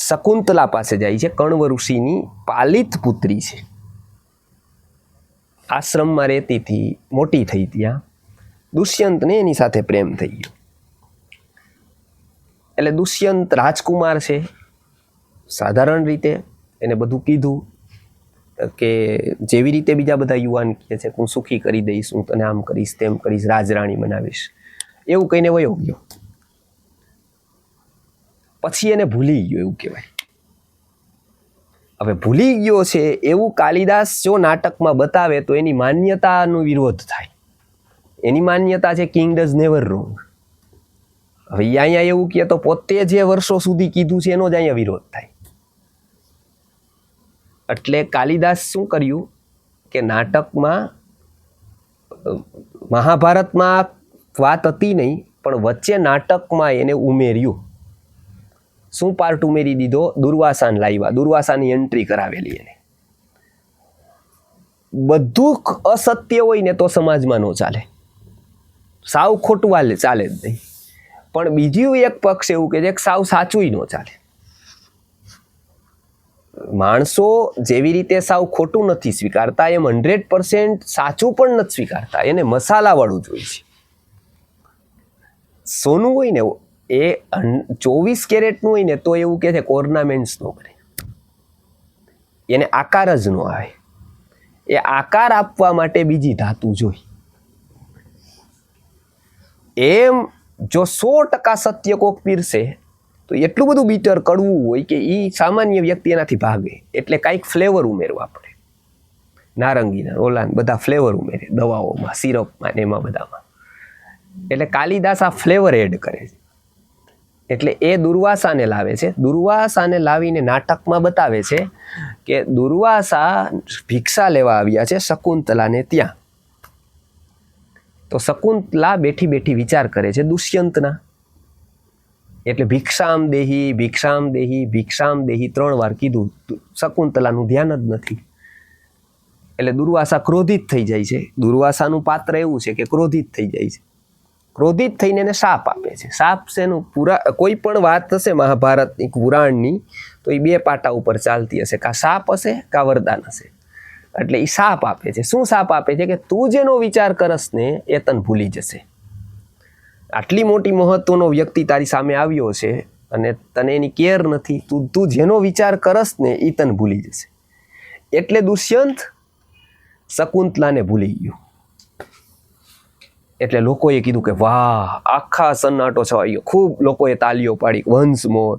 શકુંતલા પાસે જાય છે. કણવ ઋષિની પાલિત પુત્રી છે, આશ્રમમાં રહેતી હતી, મોટી થઈ. ત્યાં દુષ્યંતને એની સાથે પ્રેમ થઈ ગયો. એટલે દુષ્યંત રાજકુમાર છે, સાધારણ રીતે એને બધું કીધું કે જેવી રીતે બીજા બધા યુવાન કહે છે હું સુખી કરી દઈશ, હું તને આમ કરીશ, તેમ કરીશ, રાજરાણી બનાવીશ, એવું કહીને વયો ગયો. પછી એને ભૂલી ગયો એવું કહેવાય. હવે ભૂલી ગયો છે એવું કાલિદાસ જો નાટકમાં બતાવે તો એની માન્યતાનો વિરોધ થાય. એની માન્યતા છે કિંગ ડઝ નેવર રોંગ. હવે અહીંયા એવું કહે તો પોતે જે વર્ષો સુધી કીધું છે એનો જ અહીંયા વિરોધ થાય. એટલે કાલિદાસ શું કર્યું કે નાટકમાં મહાભારતમાં વાત હતી નહીં, પણ વચ્ચે નાટકમાં એને ઉમેર્યું. શું પાર્ટ ઉમેરી દીધો? દુર્વાસાને લાવ્યા, દુર્વાસાની એન્ટ્રી કરાવેલી એને. બધું અસત્ય હોય ને તો સમાજમાં ન ચાલે, સાવ ખોટું ચાલે જ નહીં. પણ બીજું એક પક્ષ એવું કે જે સાવ સાચું ન ચાલે. માણસો જેવી રીતે સાવ ખોટું નથી સ્વીકારતા એમ 100% સાચું પણ નથી સ્વીકારતા. એને મસાલાવાળું જોઈએ છે. સોનું હોય ને એ 24 કેરેટનું હોય ને તો એવું કે છે કે ઓર્નામેન્ટ્સ નો કરે, એને આકાર જ ન આવે. એ આકાર આપવા માટે બીજી ધાતુ જોઈ. એમ જો 100% સત્ય કોક પીરસે તો એટલું બધું બીટર કડવું હોય કે એ સામાન્ય વ્યક્તિ એનાથી ભાગે. એટલે કાંઈક ફ્લેવર ઉમેરવા પડે. નારંગીના ઓલાન બધા ફ્લેવર ઉમેરે દવાઓમાં, સિરપમાં ને એમાં બધામાં. એટલે કાલિદાસ આ ફ્લેવર એડ કરે છે. એટલે એ દુર્વાસાને લાવે છે. દુર્વાસાને લાવીને નાટકમાં બતાવે છે કે દુર્વાસા ભિક્ષા લેવા આવ્યા છે શકુંતલાને ત્યાં. તો શકુંતલા બેઠી બેઠી વિચાર કરે છે દુષ્યંતના. એટલે ભિક્ષામ દેહી, ભિક્ષામ દેહી, ભિક્ષામ દેહી 3 વાર કીધું. શકુંતલાનું ધ્યાન જ નથી. એટલે દુર્વાસા ક્રોધિત થઈ જાય છે. દુર્વાસાનું પાત્ર એવું છે કે ક્રોધિત થઈ જાય છે. ક્રોધિત થઈને એને શાપ આપે છે. શાપ શેનું? કોઈ પણ વાત હશે મહાભારતની પુરાણની તો એ 2 પાટા ઉપર ચાલતી હશે, કાં શાપ હશે કાં વરદાન હશે. એટલે એ શાપ આપે છે. શું શાપ આપે છે કે તું જેનો વિચાર કરસ ને એ તને ભૂલી જશે. આટલી મોટી મહત્વનો વ્યક્તિ તારી સામે આવ્યો છે અને તને એની કેર નથી. તું જેનો વિચાર કરસ ને એ તને ભૂલી જશે. એટલે દુષ્યંત શકુંતલાને ભૂલી ગયો. એટલે લોકોએ કીધું કે વાહ, આખા સન્નાટો છવાઈ ગયો. ખૂબ લોકોએ તાલીઓ પાડી, વન્સ મોર.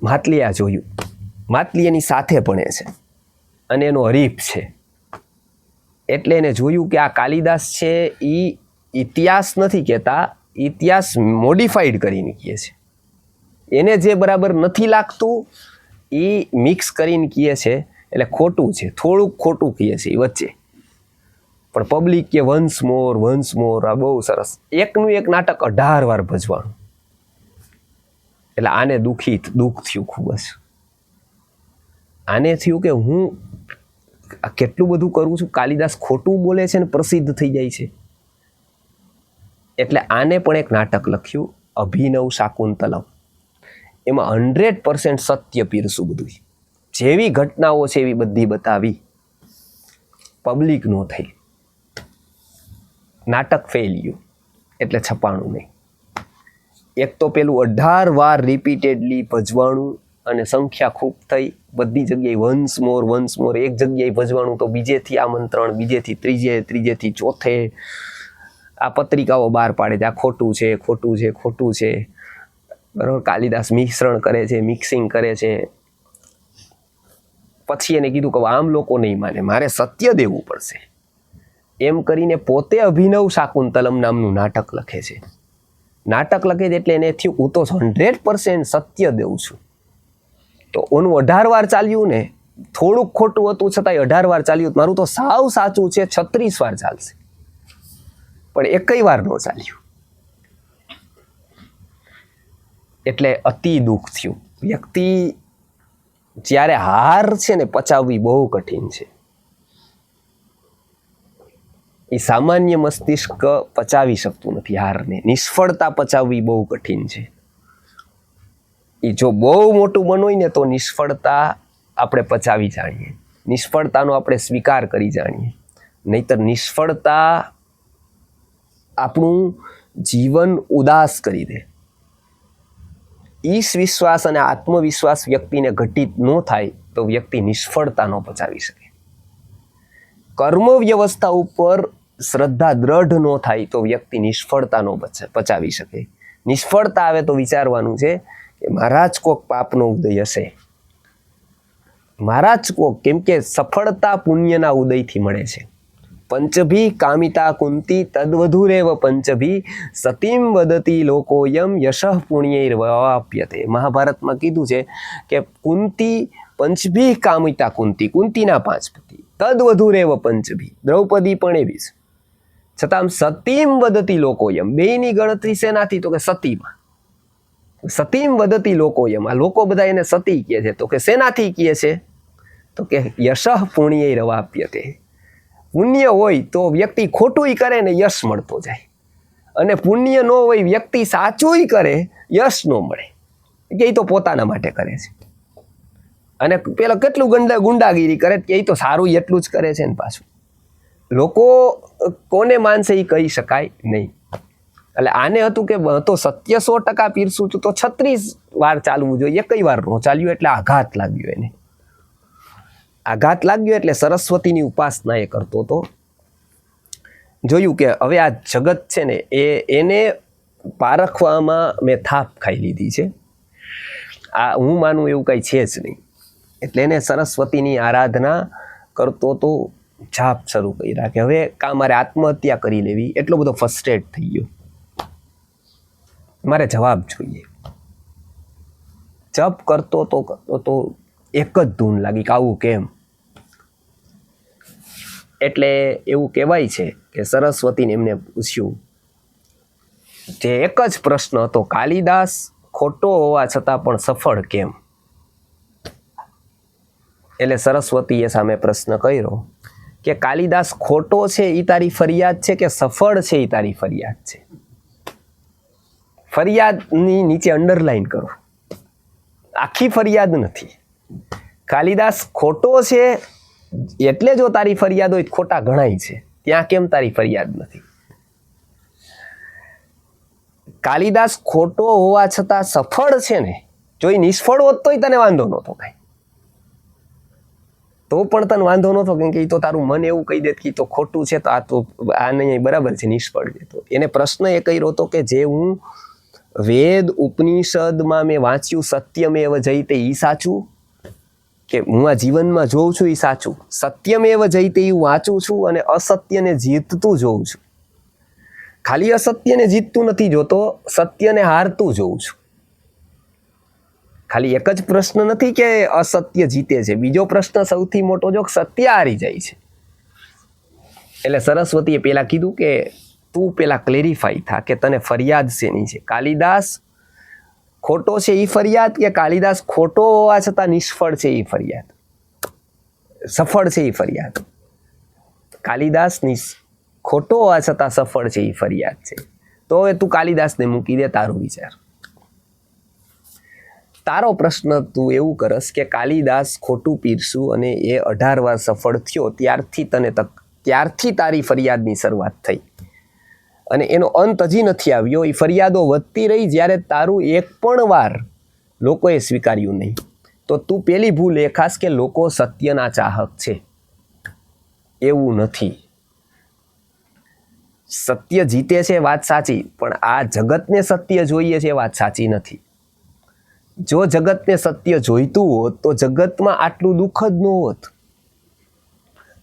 માટલીયા જોયું. માટલી એની સાથે ભણે છે અને એનો હરીફ છે. એટલે એને જોયું કે આ કાલિદાસ છે એ ઇતિહાસ નથી કહેતા, ઇતિહાસ મોડિફાઈડ કરીને કહે છે. એને જે બરાબર નથી લાગતું એ મિક્સ કરીને કહે છે. એટલે ખોટું છે, થોડુંક ખોટું કહે છે એ વચ્ચે. પણ પબ્લિક કે વન્સ મોર, વન્સ મોર. આ બહુ સરસ. એકનું એક નાટક 18 વાર ભજવાનું. એટલે આને દુઃખ થયું ખૂબ જ. આને થયું કે હું કેટલું બધું કરું છું, કાલિદાસ ખોટું બોલે છે ને પ્રસિદ્ધ થઈ જાય છે. એટલે આને પણ એક નાટક લખ્યું અભિનવ શાકુંતલમ. એમાં 100% સત્ય પીરસું બધું. જેવી ઘટનાઓ છે એવી બધી બતાવી. પબ્લિક નો થઈ. નાટક ફેલ ગયું એટલે છપાણું નહીં. એક તો પેલું 18 વાર રિપીટેડલી ભજવાણું અને સંખ્યા ખૂબ થઈ. બધી જગ્યાએ વન્સ મોર, વન્સ મોર. એક જગ્યાએ ભજવાણું તો બીજેથી આમંત્રણ, બીજેથી ત્રીજેથી ચોથે. આ પત્રિકાઓ બહાર પાડે છે, આ ખોટું છે, ખોટું છે, ખોટું છે, બરાબર. કાલિદાસ મિશ્રણ કરે છે, મિક્સિંગ કરે છે. પછી એને કીધું કે આમ લોકો નહીં માને, મારે સત્ય દેવું પડશે. એમ કરીને પોતે અભિનવ શાકુંતલમ નામનું નાટક લખે છે. નાટક લખે છે એટલે એને થયું હું તો 100% સત્ય દેઉં છું. તો ઓનું 18 વાર ચાલ્યું ને, થોડુંક ખોટું હતું છતાંય 18 વાર ચાલ્યું. મારું તો સાવ સાચું છે 36 વાર ચાલશે, પણ એકય વાર ન ચાલ્યું. એટલે અતિ દુઃખ થયું. વ્યક્તિ જ્યારે હાર છે ને પચાવવી બહુ કઠિન છે. એ સામાન્ય મસ્તિષ્ક પચાવી શકતું નથી હારને. નિષ્ફળતા પચાવવી બહુ કઠિન છે. એ જો બહુ મોટું બનવું હોય ને તો નિષ્ફળતા આપણે પચાવી જાણીએ, નિષ્ફળતાનો આપણે સ્વીકાર કરી જાણીએ. નહીતર નિષ્ફળતા આપણું જીવન ઉદાસ કરી દે. ઈશ વિશ્વાસ અને આત્મવિશ્વાસ વ્યક્તિને ઘટિત ન થાય તો વ્યક્તિ નિષ્ફળતા ન પચાવી શકે. કર્મ વ્યવસ્થા ઉપર શ્રદ્ધા દ્રઢ ન થાય તો વ્યક્તિ નિષ્ફળતા ન પચાવી શકે. નિષ્ફળતા આવે તો વિચારવાનું છે કે મારા જ કોક પાપનો ઉદય હશે, મારા જ કોક. કેમ કે સફળતા પુણ્યના ઉદયથી મળે છે. પંચભી કામિતા કુંતી તદ્વધુરેવ પંચભી સતીમ વદતી લોકોયમ યશઃ પુણ્યૈર્વાપ્યતે. મહાભારતમાં કીધું છે કે કુંતી પંચભી કામિતા કુંતી, કુંતીના 5 પતિ, તદ્વધુરેવ પંચભી, દ્રૌપદી પણ એવી છે. છતાં સતીમ વદતી લોકોયમ, બેયની ગણતરી શેનાથી? તો કે સતીમાં. સતીમ વદતી લોકોયમ, આ લોકો બધા એને સતી કહે છે. તો કે શેનાથી કહે છે? તો કે યશઃ પુણ્યૈર્વાપ્યતે. પુણ્ય હોય તો વ્યક્તિ ખોટુંય કરે ને યશ મળતો જાય, અને પુણ્ય ન હોય વ્યક્તિ સાચુંય કરે યશ ન મળે. કે એ તો પોતાના માટે કરે છે. અને પેલા કેટલું ગુંડાગીરી કરે કે એ તો સારું એટલું જ કરે છે ને પાછું. લોકો કોને માનશે એ કહી શકાય નહીં. એટલે આને હતું કે તો સત્ય 100% પીરસું છું તો 36 વાર ચાલવું જોઈએ, એકય વાર ન ચાલ્યું એટલે આઘાત લાગ્યો એને. આઘાત લાગ્યો એટલે સરસ્વતીની ઉપાસના એ કરતો હતો. જોયું કે હવે આ જગત છે ને એને પારખવામાં મેં થાપ ખાઈ લીધી છે. આ હું માનું એવું કંઈ છે જ નહીં. એટલે એને સરસ્વતીની આરાધના કરતો તો જાપ શરૂ કર્યા કે હવે મારે આત્મહત્યા કરી લેવી. એટલો બધો ફ્રસ્ટ્રેટ થઈ ગયો, મારે જવાબ જોઈએ. જપ કરતો તો એક જ ધૂન લાગી કે આવું કેમ. એટલે એવું કહેવાય છે કે સરસ્વતીને એમને પૂછ્યું, જે એક જ પ્રશ્ન હતો, કાલિદાસ ખોટો હોવા છતાં પણ સફળ કેમ? એટલે સરસ્વતીએ સામે પ્રશ્ન કર્યો કે કાલિદાસ ખોટો છે એ તારી ફરિયાદ છે કે સફળ છે એ તારી ફરિયાદ છે? ફરિયાદની નીચે અંડરલાઈન કરો, આખી ફરિયાદ નથી. કાલિદાસ ખોટો છે એટલે જો તારી ફરિયાદ હોય ખોટા ગણાય છે, ત્યાં કેમ તારી ફરિયાદ નથી? કાલિદાસ ખોટો હોવા છતાં સફળ છે ને, જો એ નિષ્ફળ હોત તોય તને વાંધો નહોતો કાંઈ, તો પણ તને વાંધો નહોતો, કેમ કે એ તો તારું મન એવું કહી દેત કે તો ખોટું છે, તો આ નહીં બરાબર છે, નિષ્ફળ છે. તો એને પ્રશ્ન એ કર્યો હતો કે જે હું વેદ ઉપનિષદમાં મેં વાંચ્યું સત્યમેવ જયતે એ સાચું, કે હું આ જીવનમાં જોઉં છું એ સાચું? સત્યમેવ જયતે એ વાંચું છું અને અસત્યને જીતતું જોઉં છું. ખાલી અસત્યને જીતતું નથી જોતો, સત્યને હારતું જોઉં છું. ખાલી એક જ પ્રશ્ન નથી કે અસત્ય જીતે છે, બીજો પ્રશ્ન સૌથી મોટો જો સત્ય હારી જાય છે. એટલે સરસ્વતીએ પેલા કીધું કે તું પેલા ક્લેરિફાઈ થા કે તને ફરિયાદ શેની છે? કાલિદાસ ખોટો છે એ ફરિયાદ કે કાલિદાસ ખોટો હોવા છતાં નિષ્ફળ છે એ ફરિયાદ? સફળ છે એ ફરિયાદ? કાલિદાસ ખોટો હોવા છતાં સફળ છે એ ફરિયાદ છે. તો હવે તું કાલિદાસને મૂકી દે, તારું વિચાર. તારો પ્રશ્ન તું એવું કરસ કે કાલિદાસ ખોટું પીરસું અને એ 18 વાર સફળ થયો ત્યારથી તારી ફરિયાદની શરૂઆત થઈ અને એનો અંત હજી નથી આવ્યો. એ ફરિયાદો વધતી રહી જ્યારે તારું એક પણ વાર લોકોએ સ્વીકાર્યું નહીં. તો તું પેલી ભૂલ એ ખાસ કે લોકો સત્યના ચાહક છે, એવું નથી. સત્ય જીતે છે વાત સાચી, પણ આ જગતને સત્ય જોઈએ છે વાત સાચી નથી. જો જગતને સત્ય જોઈતું હોત તો જગતમાં આટલું દુઃખ જ ન હોત,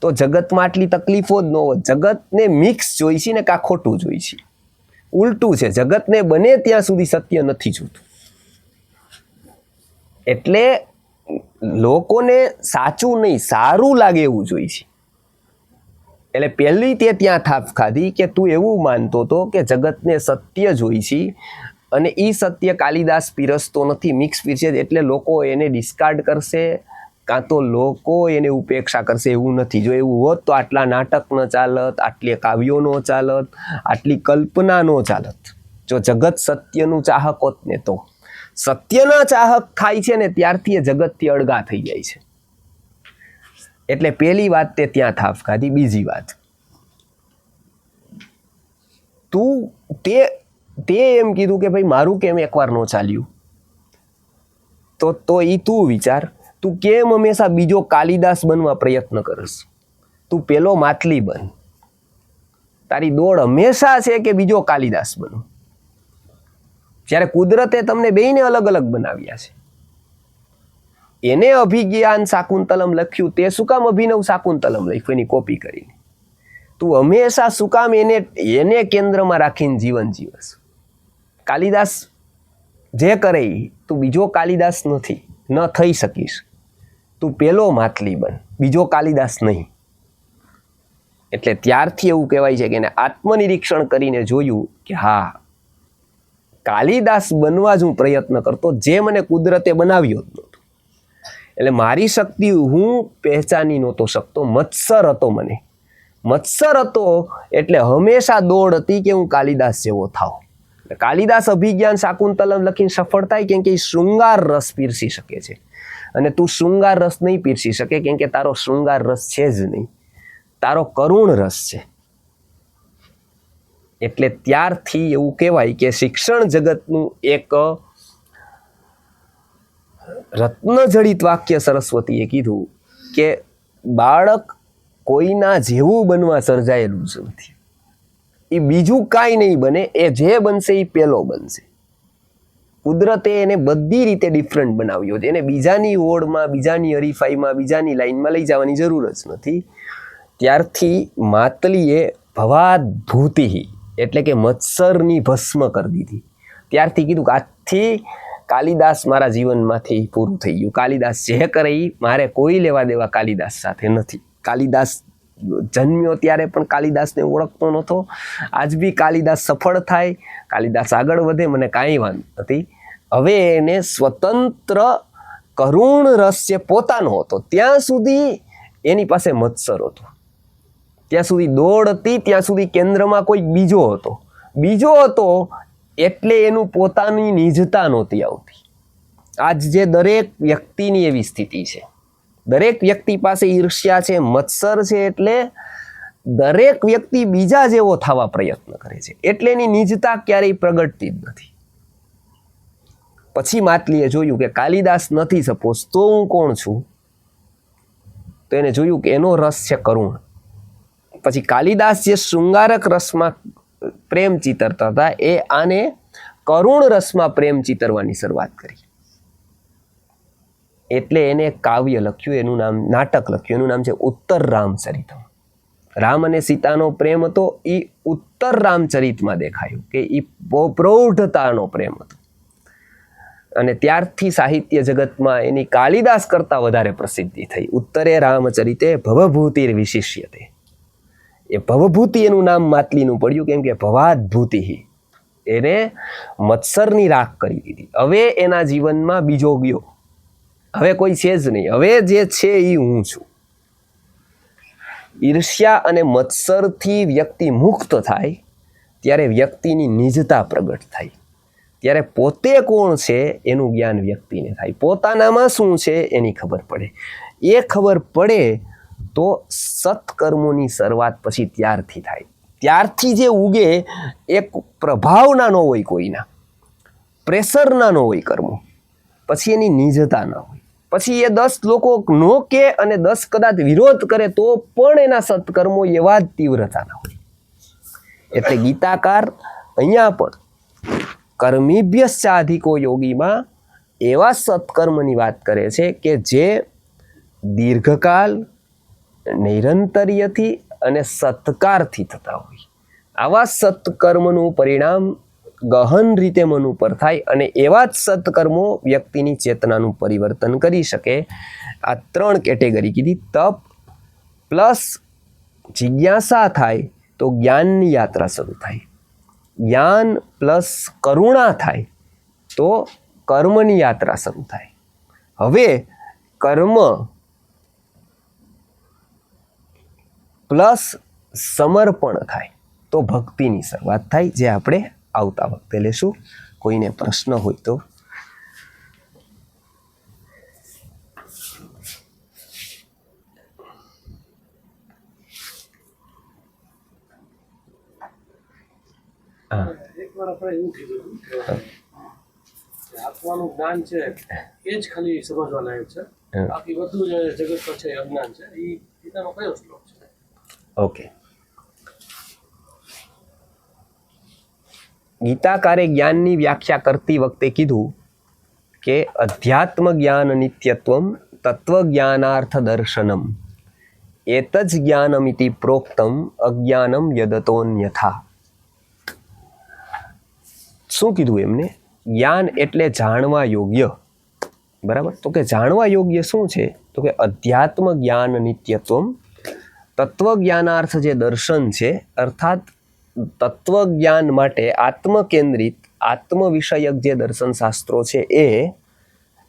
તો જગતમાં આટલી તકલીફો જ ન હોત. જગતને મિક્સ જોઈશે ને કાં ખોટું જોઈશે. ઉલટું છે, જગતને બને ત્યાં સુધી સત્ય નથી જોતું. એટલે લોકોને સાચું નહીં સારું લાગે એવું જોઈશે. એટલે પહેલી તે ત્યાં થાપ ખાધી કે તું એવું માનતો હતો કે જગતને સત્ય જોઈશે અને એ સત્ય કાલિદાસ પીરસતો નથી, મિક્સ પીરસે, એટલે લોકો એને ડિસ્કાર્ડ કરશે કાં તો લોકો એને ઉપેક્ષા કરશે. એવું નથી. જો એવું હોત તો આટલા નાટક ન ચાલત, આટલી કાવ્યો ન ચાલત, આટલી કલ્પના ન ચાલત. જો જગત સત્યનું ચાહક હોત ને તો. સત્યના ચાહક થાય છે ને ત્યારથી એ જગતથી અળગા થઈ જાય છે. એટલે પહેલી વાત તે ત્યાં થાપ ખાધી. બીજી વાત, તે એમ કીધું કે ભાઈ મારું કેમ એકવાર ન ચાલ્યું, તો એ તું વિચાર. તું કેમ હંમેશા બીજો કાલિદાસ બનવા પ્રયત્ન કરસ? તું પેલો માતલી બન. તારી દોડ હંમેશા છે કે બીજો કાલિદાસ બનો, જ્યારે કુદરતે તમને બેયને અલગ અલગ બનાવ્યા છે. એને અભિજ્ઞાન શાકુંતલમ લખ્યું, તે શું કામ અભિનવ શાકુંતલમ લખ્યું એની કોપી કરીને? તું હંમેશા શું કામ એને કેન્દ્રમાં રાખીને જીવન જીવસ? કાલિદાસ જે કરે તું બીજો કાલિદાસ નથી, ન થઈ શકીશ. તું પેલો માતલી બન, બીજો કાલિદાસ નહીં. એટલે ત્યારથી એવું કહેવાય છે કે એને આત્મનિરીક્ષણ કરીને જોયું કે હા, કાલિદાસ બનવા જ હું પ્રયત્ન કરતો, જે મને કુદરતે બનાવ્યો જ નહોતો. એટલે મારી શક્તિ હું પહેચાની નહોતો શકતો. મત્સર હતો મને. મત્સર હતો એટલે હંમેશા દોડ હતી કે હું કાલિદાસ જેવો થાવ. કાલિદાસ અભિજ્ઞાન શાકુંતલમ લખીને સફળ થાય કેમ કે એ શૃંગાર રસ પીરસી શકે છે, અને તું શૃંગાર રસ નહીં પીરસી શકે કેમ કે તારો શૃંગાર રસ છે જ નહીં, તારો કરુણ રસ છે. એટલે ત્યારથી એવું કહેવાય કે શિક્ષણ જગતનું એક રત્નજડિત વાક્ય સરસ્વતીએ કીધું કે બાળક કોઈના જેવું બનવા સર્જાયેલું જ નથી. એ બીજું કાંઈ નહીં બને, એ જે બનશે એ પેલો બનશે. કુદરતે એને બધી રીતે ડિફરન્ટ બનાવ્યો છે. એને બીજાની ઓળમાં, બીજાની હરીફાઈમાં, બીજાની લાઈનમાં લઈ જવાની જરૂર જ નથી. ત્યારથી માતલીએ ભવાદભૂતિ એટલે કે મત્સરની ભસ્મ કરી દીધી. ત્યારથી કીધું કે આજથી કાલિદાસ મારા જીવનમાંથી પૂરું થઈ ગયું. કાલિદાસ જે કરે એ મારે કોઈ લેવા દેવા કાલિદાસ સાથે નથી. કાલિદાસ જન્મ્યો ત્યારે પણ કાલિદાસને ઓળખતો નહોતો. આજ બી કાલિદાસ સફળ થાય, કાલિદાસ આગળ વધે, મને કાંઈ વાંધો નથી. હવે એને સ્વતંત્ર કરુણ રસ જે પોતાનો હતો ત્યાં સુધી એની પાસે મત્સર હતો, ત્યાં સુધી દોડ હતી, ત્યાં સુધી કેન્દ્રમાં કોઈ બીજો હતો એટલે એનું પોતાની નિજતા નહોતી આવતી. આજ જે દરેક વ્યક્તિની એવી સ્થિતિ છે. દરેક વ્યક્તિ પાસે ઈર્ષ્યા છે, મત્સર છે, એટલે દરેક વ્યક્તિ બીજા જેવો થવા પ્રયત્ન કરે છે, એટલે એની નિજતા ક્યારેય પ્રગટતી જ નથી. પછી માતલીએ જોયું કે કાલિદાસ નથી સપોઝ, તો હું કોણ છું? તો એને જોયું કે એનો રસ છે કરુણ. પછી કાલિદાસ જે શૃંગારક રસમાં પ્રેમ ચિતરતા હતા, એ આને કરુણ રસમાં પ્રેમ ચિતરવાની શરૂઆત કરી. એટલે એને કાવ્ય લખ્યું, એનું નામ નાટક લખ્યું, એનું નામ છે ઉત્તર રામચરિતમ. રામ અને સીતાનો પ્રેમ હતો એ ઉત્તર રામચરિતમાં દેખાયું કે એ પ્રૌઢતાનો પ્રેમ હતો. અને ત્યારથી સાહિત્ય જગતમાં એની કાલિદાસ કરતાં વધારે પ્રસિદ્ધિ થઈ. ઉત્તરે રામચરિતે ભવભૂતિર વિશિષ્યતે. એ ભવભૂતિ એનું નામ માતલીનું પડ્યું કેમ કે ભવાદભૂતિ, એને મત્સરની રાખ કરી દીધી. હવે એના જીવનમાં બીજો ગયો, હવે કોઈ છે જ નહીં. હવે જે છે એ હું છું. ઈર્ષ્યા અને મત્સરથી વ્યક્તિ મુક્ત થાય ત્યારે વ્યક્તિની નિજતા પ્રગટ થાય. ત્યારે પોતે કોણ છે એનું જ્ઞાન વ્યક્તિને થાય. પોતાનામાં શું છે એની ખબર પડે. એ ખબર પડે તો સત્કર્મોની શરૂઆત પછી ત્યારથી થાય. ત્યારથી જે ઉગે એક પ્રભાવના ન હોય, કોઈના પ્રેશરના ન હોય કર્મો, પછી એની નિજતા ન હોય. પછી એ 10 લોકો નો કે અને 10 કદાચ વિરોધ કરે તો પણ એના સત્કર્મો એવા જ તીવ્રતાના હોય. એટલે ગીતાકાર અહીંયા પણ કર્મિભ્યશ્ચાધિકો યોગીમાં એવા સત્કર્મની વાત કરે છે કે જે દીર્ઘકાલ નિરંતર્યથી અને સત્કારથી થતા હોય. આવા સત્કર્મનું પરિણામ ગહન રીતે મન ઉપર થાય અને એવા જ સત્કર્મો વ્યક્તિની ચેતનાનું પરિવર્તન કરી શકે. આ 3 કેટેગરી કીધી. તપ પ્લસ જિજ્ઞાસા થાય તો જ્ઞાનની યાત્રા શરૂ થાય. જ્ઞાન પ્લસ કરુણા થાય તો કર્મની યાત્રા શરૂ થાય. હવે કર્મ પ્લસ સમર્પણ થાય તો ભક્તિની શરૂઆત થાય, જે આપણે આવતા વખતે લેશું. કોઈને પ્રશ્ન હોય તો એકવાર આપણે એવું કીધું કે આત્માનું જ્ઞાન છે એ જ ખાલી સમજવા લાયક છે, બાકી બધું જે જગત છે અજ્ઞાન છે. એ ગીતાનો કયો શ્લોક છે? ઓકે, ગીતાકારે જ્ઞાનની વ્યાખ્યા કરતી વખતે કીધું કે અધ્યાત્મ જ્ઞાન નિત્યત્વમ તત્વજ્ઞાનાર્થ દર્શનમ એતજ જ્ઞાનમિતિ પ્રોક્તમ અજ્ઞાનમ યદતોન્યથા. શું કીધું એમને? જ્ઞાન એટલે જાણવા યોગ્ય. બરાબર, તો કે જાણવા યોગ્ય શું છે? તો કે અધ્યાત્મ જ્ઞાન નિત્યત્વમ, તત્વજ્ઞાનાર્થ જે દર્શન છે, અર્થાત તત્વજ્ઞાન માટે આત્મકેન્દ્રિત આત્મ વિષયક જે દર્શન શાસ્ત્રો છે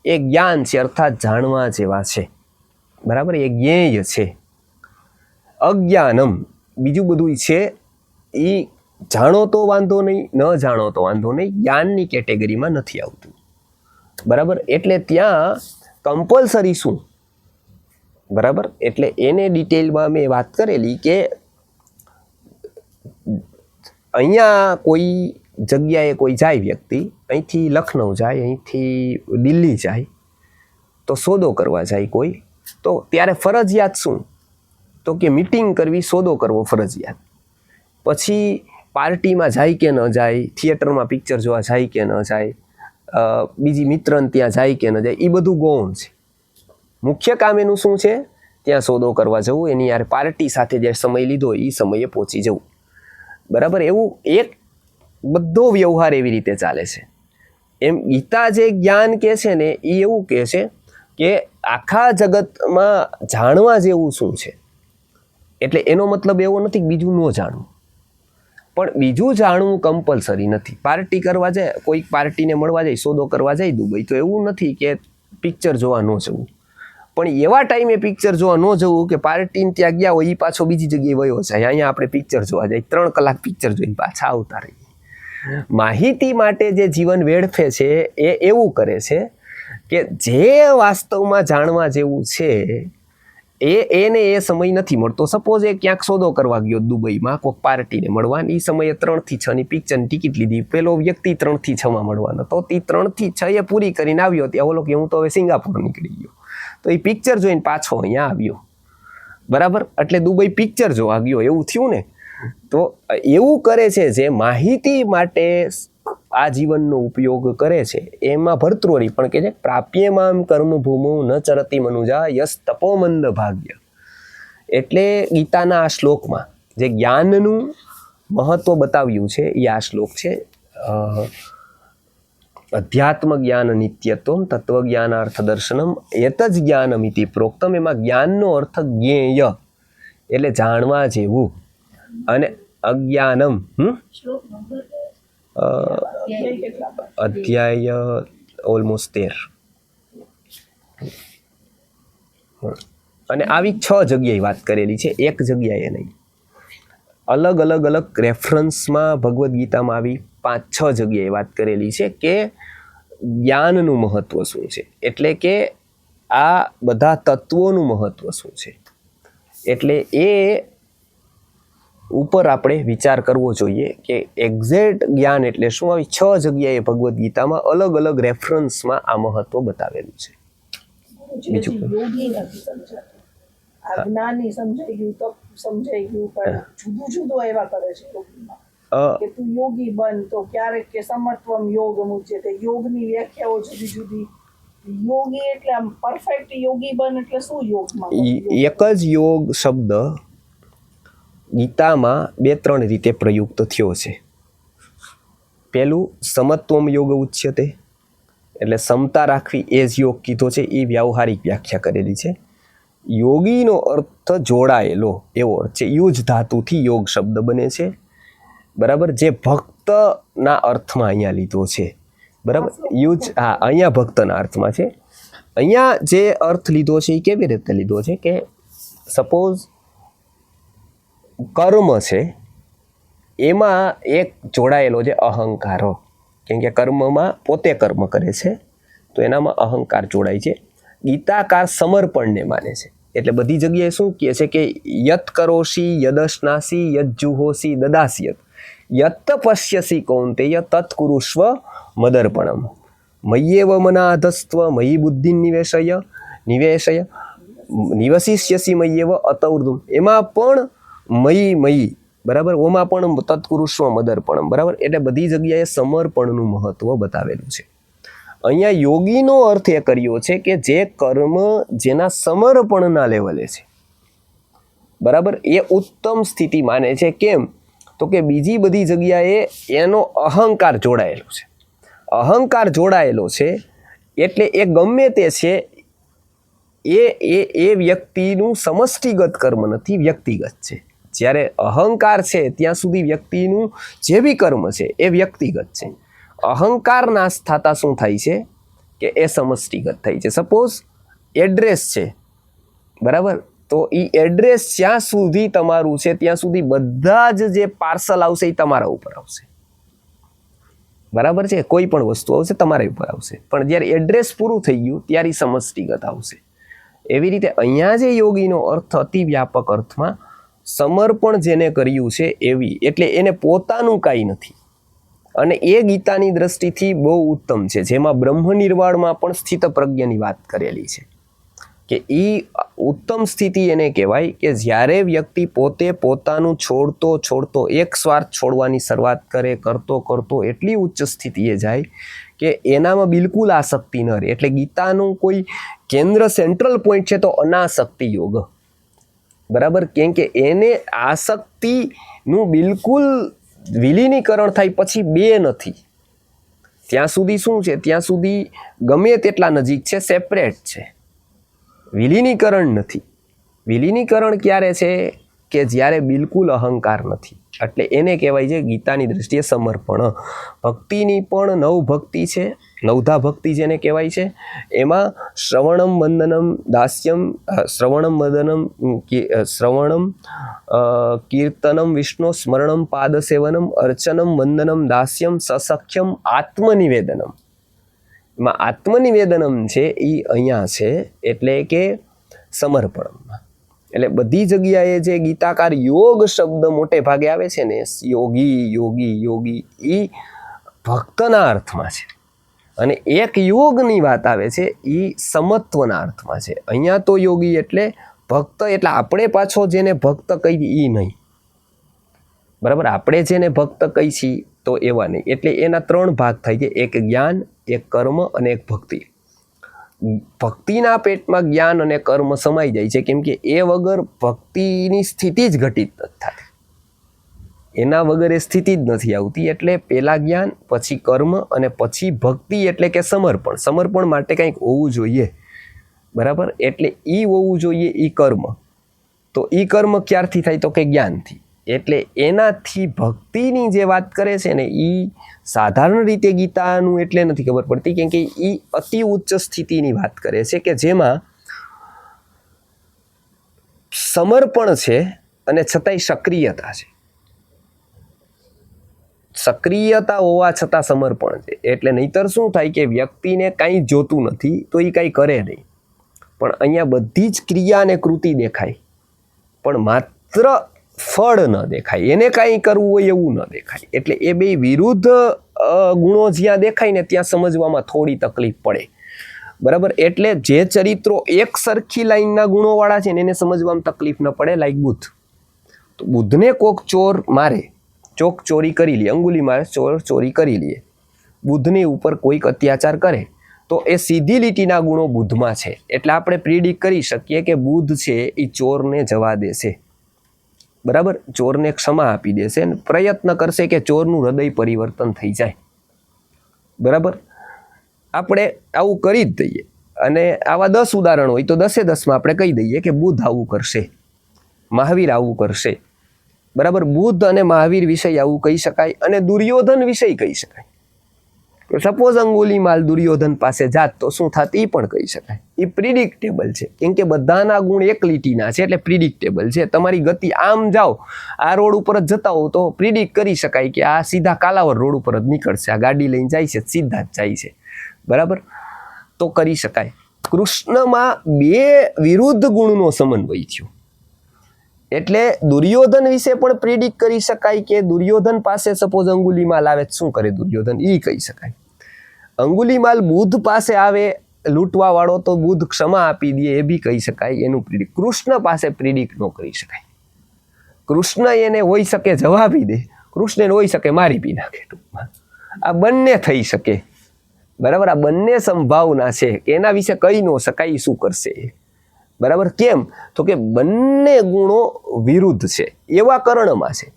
એ જ્ઞાન છે, અર્થાત જાણવા જેવા છે. બરાબર, એ જ્ઞેય છે. અજ્ઞાનમ બીજું બધું છે, એ જાણો તો વાંધો નહીં, ન જાણો તો વાંધો નહીં, જ્ઞાનની કેટેગરીમાં નથી આવતું. બરાબર, એટલે ત્યાં કમ્પલસરી શું? બરાબર, એટલે એને ડિટેલમાં મેં વાત કરેલી કે અહીંયા કોઈ જગ્યાએ કોઈ જાય વ્યક્તિ, અહીંથી લખનઉ જાય, અહીંથી દિલ્હી જાય, તો સોદો કરવા જાય કોઈ, તો ત્યારે ફરજિયાત શું? તો કે મીટિંગ કરવી, સોદો કરવો ફરજિયાત. પછી પાર્ટીમાં જાય કે ન જાય, થિયેટરમાં પિક્ચર જોવા જાય કે ન જાય, બીજી મિત્રને ત્યાં જાય કે ન જાય, એ બધું ગૌણ છે. મુખ્ય કામ એનું શું છે? ત્યાં સોદો કરવા જવું, એની યાર પાર્ટી સાથે જે સમય લીધો એ સમયે પહોંચી જવું. બરાબર, એવું એક બધો વ્યવહાર એવી રીતે ચાલે છે. એમ ગીતા જે જ્ઞાન કહે છે ને, એ એવું કહે છે કે આખા જગતમાં જાણવા જેવું શું છે. એટલે એનો મતલબ એવો નથી કે બીજું ન જાણવું, પણ બીજું જાણવું કમ્પલસરી નથી. પાર્ટી કરવા જાય, કોઈક પાર્ટીને મળવા જાય, સોદો કરવા જાય દુબઈ, તો એવું નથી કે પિક્ચર જોવા ન જવું. પણ એવા ટાઈમે પિક્ચર જોવા ન જવું કે પાર્ટીને ત્યાં ગયા હોય એ પાછો બીજી જગ્યાએ વયો જાય. અહીંયા આપણે પિક્ચર જોવા જાય, 3 કલાક પિક્ચર જોઈને પાછા આવતા રહીએ. માહિતી માટે જે જીવન વેડફે છે એ એવું કરે છે કે જે વાસ્તવમાં જાણવા જેવું છે એને એ સમય નથી મળતો. સપોઝ એ ક્યાંક સોદો કરવા ગયો દુબઈમાં, કોઈક પાર્ટીને મળવાની, એ સમયે 3 થી 6 ની પિક્ચરની ટિકિટ લીધી, પેલો વ્યક્તિ 3 થી 6 માં મળવાનો, તો એ 3 થી 6 એ પૂરી કરીને આવ્યો. ત્યાં ઓલો કે હું તો હવે સિંગાપોર નીકળી ગયો, તો એ પિક્ચર જોઈને પાછો અહીંયા આવ્યો. બરાબર, એટલે દુબઈ પિક્ચર જોવા ગયો, એવું થયું ને. તો એવું કરે છે જે માહિતી માટે આ જીવનનો ઉપયોગ કરે છે, એમાં ભરતૃરી પણ કે છે પ્રાપ્યમામ કર્મભૂમો ન ચરતી મનુજા યસ તપોમંદ ભાગ્ય. એટલે ગીતાના આ શ્લોકમાં જે જ્ઞાનનું મહત્વ બતાવ્યું છે એ આ શ્લોક છે. અધ્યાત્મ જ્ઞાન નિત્યત્વમ તત્વજ્ઞાનાર્થ દર્શનમ એત જ જ્ઞાનમિતિ પ્રોક્તમ. એમાં જ્ઞાનનો અર્થ જ્ઞેય એટલે જાણવા જેવું, અને અજ્ઞાનમ અધ્યાય ઓલમોસ્ટ 13. અને આવી 6 જગ્યાએ વાત કરેલી છે, એક જગ્યાએ નહીં. અલગ અલગ રેફરન્સમાં ભગવદ્ ગીતામાં આવી 5-6 જગ્યાએ વાત કરેલી છે કે જ્ઞાનનું મહત્વ શું છે, એટલે કે આ બધા તત્વોનું મહત્વ શું છે. એટલે એ ઉપર આપણે વિચાર કરવો જોઈએ કે એક્ઝેક્ટ જ્ઞાન એટલે શું. આવી 6 જગ્યાએ ભગવદ્ ગીતામાં અલગ અલગ રેફરન્સમાં આ મહત્વ બતાવેલું છે. બીજું જ્ઞાની સમજાઈ ગયું, તપ સમજાઈ ગયું, પણ જુદું જુદું એવા કરે છે. કે તું યોગી બન, તો ક્યારેક કે સમત્વમ યોગ મુચ્યતે, યોગની વ્યાખ્યાઓ જુદી જુદી. યોગી એટલે આમ પરફેક્ટ યોગી બન એટલે શું યોગમાં? એક જ યોગ શબ્દ ગીતામાં 2-3 રીતે પ્રયુક્ત થયો છે. પહેલું સમત્વમ યોગ ઉચ્યતે, એટલે સમતા રાખવી એ જ યોગ કીધો છે. એ વ્યાવહારિક વ્યાખ્યા કરેલી છે. યોગીનો અર્થ જોડાયેલો એવો અર્થ છે. યુજ ધાતુથી યોગ શબ્દ બને છે, બરાબર, જે ભક્તના અર્થમાં અહીંયા લીધો છે, બરાબર. યુજ, હા, અહીંયા ભક્તના અર્થમાં છે. અહીંયા જે અર્થ લીધો છે એ કેવી રીતે લીધો છે કે સપોઝ કર્મ છે, એમાં એક જોડાયેલો છે અહંકાર, કેમ કે કર્મમાં પોતે કર્મ કરે છે તો એનામાં અહંકાર જોડાય છે. ગીતાકાર સમર્પણને માને છે, એટલે બધી જગ્યાએ શું કહે છે કે યત કરોશી યદશ્નાસી યજ્જુહોસી દદાસ્યત યત પશ્યસી કૌંતેય તત્કુરુષ્વ મદર્પણમ મય્યેવ મનાધસ્ત્વ મયી બુદ્ધિ નિવેશય નિવસિષ્યસી મય્યેવ અતૌર્ધુમ, એમાં પણ મયી, બરાબર, ઓમાં પણ તત્કુરુષ્વ મદર્પણમ, બરાબર. એટલે બધી જગ્યાએ સમર્પણનું મહત્વ બતાવેલું છે. અહીંયા યોગીનો અર્થ એ કર્યો છે કે જે કર્મ જેના સમર્પણના લેવલે છે, બરાબર, એ ઉત્તમ સ્થિતિ માને છે. કેમ? તો કે બીજી બધી જગ્યાએ એનો અહંકાર જોડાયેલો છે. અહંકાર જોડાયેલો છે એટલે એ ગમે તે છે એ વ્યક્તિનું સમષ્ટિગત કર્મ નથી, વ્યક્તિગત છે. જ્યારે અહંકાર છે ત્યાં સુધી વ્યક્તિનું જે બી કર્મ છે એ વ્યક્તિગત છે. અહંકાર નાશ થતા શું થાય છે કે એ સમષ્ટિગત થાય છે. સપોઝ એડ્રેસ છે, બરાબર, તો એ એડ્રેસ જ્યાં સુધી તમારું છે ત્યાં સુધી બધા જ જે પાર્સલ આવશે એ તમારા ઉપર આવશે, બરાબર છે. કોઈ પણ વસ્તુ આવશે તમારા ઉપર આવશે, પણ જ્યારે એડ્રેસ પૂરું થઈ ગયું ત્યારે સમષ્ટિગત આવશે. એવી રીતે અહીંયા જે યોગીનો અર્થ અતિ વ્યાપક અર્થમાં સમર્પણ જેને કર્યું છે એવી, એટલે એને પોતાનું કાંઈ નથી. અને એ ગીતાની દ્રષ્ટિથી બહુ ઉત્તમ છે, જેમાં બ્રહ્મ નિર્વાણમાં પણ સ્થિત પ્રજ્ઞની વાત કરેલી છે કે એ ઉત્તમ સ્થિતિ એને કહેવાય કે જ્યારે વ્યક્તિ પોતે પોતાનું છોડતો એક સ્વાર્થ છોડવાની શરૂઆત કરતો એટલી ઉચ્ચ સ્થિતિએ જાય કે એનામાં બિલકુલ આસક્તિ ન રહે. એટલે ગીતાનું કોઈ કેન્દ્ર સેન્ટ્રલ પોઈન્ટ છે તો અનાસક્તિ યોગ, બરાબર, કેમ કે એને આસક્તિનું બિલકુલ વિલીનીકરણ થાય પછી બે નથી. ત્યાં સુધી શું છે, ત્યાં સુધી ગમે તેટલા નજીક છે, સેપરેટ છે, વિલીનીકરણ નથી. વિલીનીકરણ ક્યારે છે કે જ્યારે બિલકુલ અહંકાર નથી. એટલે એને કહેવાય છે ગીતાની દ્રષ્ટિએ સમર્પણ. ભક્તિની પણ 9 ભક્તિ છે, 9ધા ભક્તિ જેને કહેવાય છે. એમાં શ્રવણમ વંદનમ દાસ્યમ, શ્રવણમ કીર્તનમ વિષ્ણુ સ્મરણમ પાદસેવનમ અર્ચનમ વંદનમ દાસ્યમ સસખ્યમ આત્મનિવેદનમ. એમાં આત્મનિવેદનમ છે એ અહીંયા છે, એટલે કે સમર્પણમાં. એટલે બધી જગ્યાએ જે ગીતાકાર યોગ શબ્દ મોટે ભાગે આવે છે ને, યોગી એ ભક્તના અર્થમાં છે, અને એક યોગની વાત આવે છે એ સમત્વના અર્થમાં છે. અહીંયા તો યોગી એટલે ભક્ત, એટલે આપણે પાછો જેને ભક્ત કહી એ નહીં, બરાબર. આપણે જેને ભક્ત કહી છીએ તો એવા નહીં. એટલે એના 3 ભાગ થાય છે, એક જ્ઞાન, એક કર્મ અને એક ભક્તિ. ભક્તિના પેટમાં જ્ઞાન અને કર્મ સમાઈ જાય છે, કેમ કે એ વગર ભક્તિની સ્થિતિ જ ઘટિત નથી થતી. એના વગર એ સ્થિતિ જ નથી આવતી. એટલે પહેલા જ્ઞાન, પછી કર્મ અને પછી ભક્તિ, એટલે કે સમર્પણ. સમર્પણ માટે કંઈક હોવું જોઈએ, બરાબર. એટલે એ હોવું જોઈએ એ કર્મ. તો એ કર્મ ક્યારથી થાય તો કે જ્ઞાનથી. એટલે એનાથી ભક્તિની જે વાત કરે છે ને એ સાધારણ રીતે ગીતાનું એટલે નથી ખબર પડતી, કેમ કે એ અતિ ઉચ્ચ સ્થિતિની વાત કરે છે કે જેમાં સમર્પણ છે અને છતાંય સક્રિયતા છે. સક્રિયતા હોવા છતાં સમર્પણ છે. એટલે નહીતર શું થાય કે વ્યક્તિને કાંઈ જોતું નથી તો એ કાંઈ કરે નહીં, પણ અહીંયા બધી જ ક્રિયા અને કૃતિ દેખાય, પણ માત્ર ફળ ન દેખાય. એને કાંઈ કરવું હોય એવું ન દેખાય. એટલે એ બે વિરુદ્ધ ગુણો જ્યાં દેખાય ને ત્યાં સમજવામાં થોડી તકલીફ પડે, બરાબર. એટલે જે ચરિત્રો એક સરખી લાઈનના ગુણોવાળા છે ને એને સમજવામાં તકલીફ ન પડે. લાઈક બુદ્ધ, તો બુદ્ધને કોક ચોર મારે, ચોક ચોરી કરી લે, અંગુલીમાલ ચોરી કરી લે, બુદ્ધની ઉપર કોઈક અત્યાચાર કરે તો એ સીધી લીટીના ગુણો બુદ્ધમાં છે. એટલે આપણે પ્રિડિક્ટ કરી શકીએ કે બુદ્ધ છે એ ચોરને જવા દેશે, બરાબર, ચોરને ક્ષમા આપી દેશે અને પ્રયત્ન કરશે કે ચોરનું હૃદય પરિવર્તન થઈ જાય, બરાબર. આપણે આવું કરી જ દઈએ અને આવા 10 ઉદાહરણ હોય તો 10 આપણે કહી દઈએ કે બુદ્ધ આવું કરશે, મહાવીર આવું કરશે, બરાબર. બુદ્ધ અને મહાવીર વિષય આવું કહી શકાય અને દુર્યોધન વિષય કહી શકાય. સપોઝ અંગુલીમાલ દુર્યોધન પાસે જાત તો શું થાત એ પણ કહી શકાય. એ પ્રિડિક્ટેબલ છે કેમ કે બધાના ગુણ એક લીટીના છે એટલે પ્રિડિક્ટેબલ છે. તમારી ગતિ આમ જાઓ, આ રોડ ઉપર જ જતા હો તો પ્રિડિક્ટ કરી શકાય કે આ સીધા કાલાવર રોડ ઉપર જ નીકળશે, આ ગાડી લઈને જાય છે સીધા જ જાય છે, બરાબર, તો કરી શકાય. કૃષ્ણમાં 2 વિરુદ્ધ ગુણનો સમન્વય થયો એટલે દુર્યોધન વિશે પણ પ્રિડિક્ટ કરી શકાય કે દુર્યોધન પાસે સપોઝ અંગુલીમાલ આવે શું કરે દુર્યોધન, એ કહી શકાય. અંગુલીમાલ બુદ્ધ પાસે આવે લૂંટવા વાળો તો બુદ્ધ ક્ષમા આપી દે એ બી કહી શકાય, એનું પ્રિડિક્ટ. કૃષ્ણ પાસે પ્રિડિક્ટ ન કરી શકાય. કૃષ્ણ એને હોઈ શકે જવાબી દે, કૃષ્ણને હોઈ શકે મારી બી નાખે, ટૂંકમાં આ બંને થઈ શકે, બરાબર. આ બંને સંભાવના છે કે એના વિશે કહી ન શકાય શું કરશે, બરાબર. કેમ તો કે બંને ગુણો વિરુદ્ધ છે એવા કર્ણમાં છે.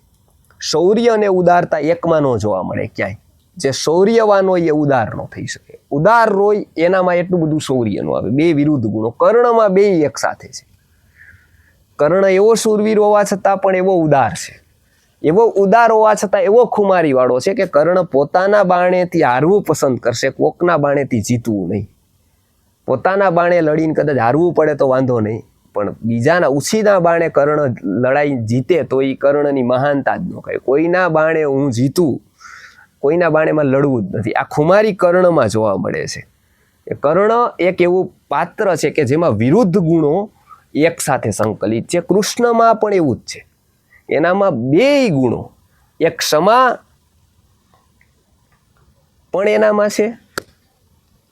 શૌર્ય અને ઉદારતા એકમાં ન જોવા મળે ક્યાંય. જે શૌર્યવાન હોય એ ઉદાર ન થઈ શકે, ઉદાર હોય એનામાં એટલું બધું શૌર્ય ન આવે. 2 વિરુદ્ધ ગુણો કર્ણમાં 2 એક સાથે છે. કર્ણ એવો શૂરવીર હોવા છતાં પણ એવો ઉદાર છે, એવો ઉદાર હોવા છતાં એવો ખુમારી વાળો છે કે કર્ણ પોતાના બાણેથી હારવું પસંદ કરશે, કોકના બાણેથી જીતવું નહીં. પોતાના બાણે લડીને કદાચ હારવું પડે તો વાંધો નહીં, પણ બીજાના ઉછીના બાણે કર્ણ લડાઈ જીતે તો એ કર્ણની મહાનતા જ ન કહે. કોઈના બાણે હું જીતું, કોઈના બાણેમાં લડવું જ નથી. આ ખુમારી કર્ણમાં જોવા મળે છે. એ કર્ણ એક એવું પાત્ર છે કે જેમાં વિરુદ્ધ ગુણો એક સાથે સંકલિત છે. કૃષ્ણમાં પણ એવું જ છે, એનામાં 2 ગુણો, એક ક્ષમા પણ એનામાં છે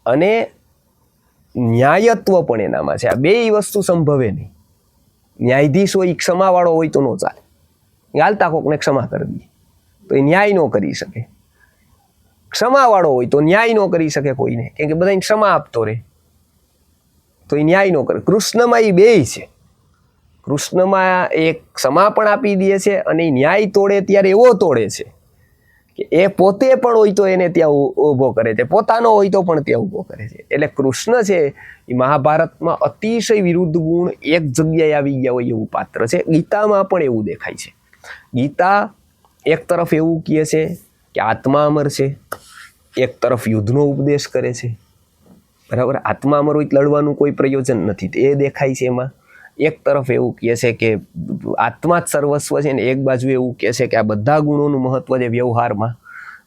અને ન્યાયત્વ પણ એનામાં છે. આ 2 વસ્તુ સંભવે નહીં. ન્યાયાધીશ હોય ક્ષમાવાળો હોય તો ન ચાલે. હાલતા કોકને ક્ષમા કરી દે તો એ ન્યાય ન કરી શકે. ક્ષમાવાળો હોય તો ન્યાય ન કરી શકે કોઈને, કેમ કે બધાને ક્ષમા આપતો રહે તો એ ન્યાય ન કરે. કૃષ્ણમાં એ 2 છે. કૃષ્ણમાં એ ક્ષમા પણ આપી દે છે અને એ ન્યાય તોડે ત્યારે એવો તોડે છે કે એ પોતે પણ હોય તો એને ત્યાં ઊભો કરે છે, પોતાનો હોય તો પણ ત્યાં ઊભો કરે છે. એટલે કૃષ્ણ છે એ મહાભારતમાં અતિશય વિરુદ્ધ ગુણ એક જગ્યાએ આવી ગયા હોય એવું પાત્ર છે. ગીતામાં પણ એવું દેખાય છે. ગીતા એક તરફ એવું કહે છે કે આત્મા અમર છે, એક તરફ યુદ્ધનો ઉપદેશ કરે છે, બરાબર. આત્મા અમર હોય લડવાનું કોઈ પ્રયોજન નથી એ દેખાય છે એમાં. એક તરફ એવું કહે છે કે આત્મા જ સર્વસ્વ છે ને એક બાજુ એવું કહે છે કે આ બધા ગુણોનું મહત્વ છે વ્યવહારમાં,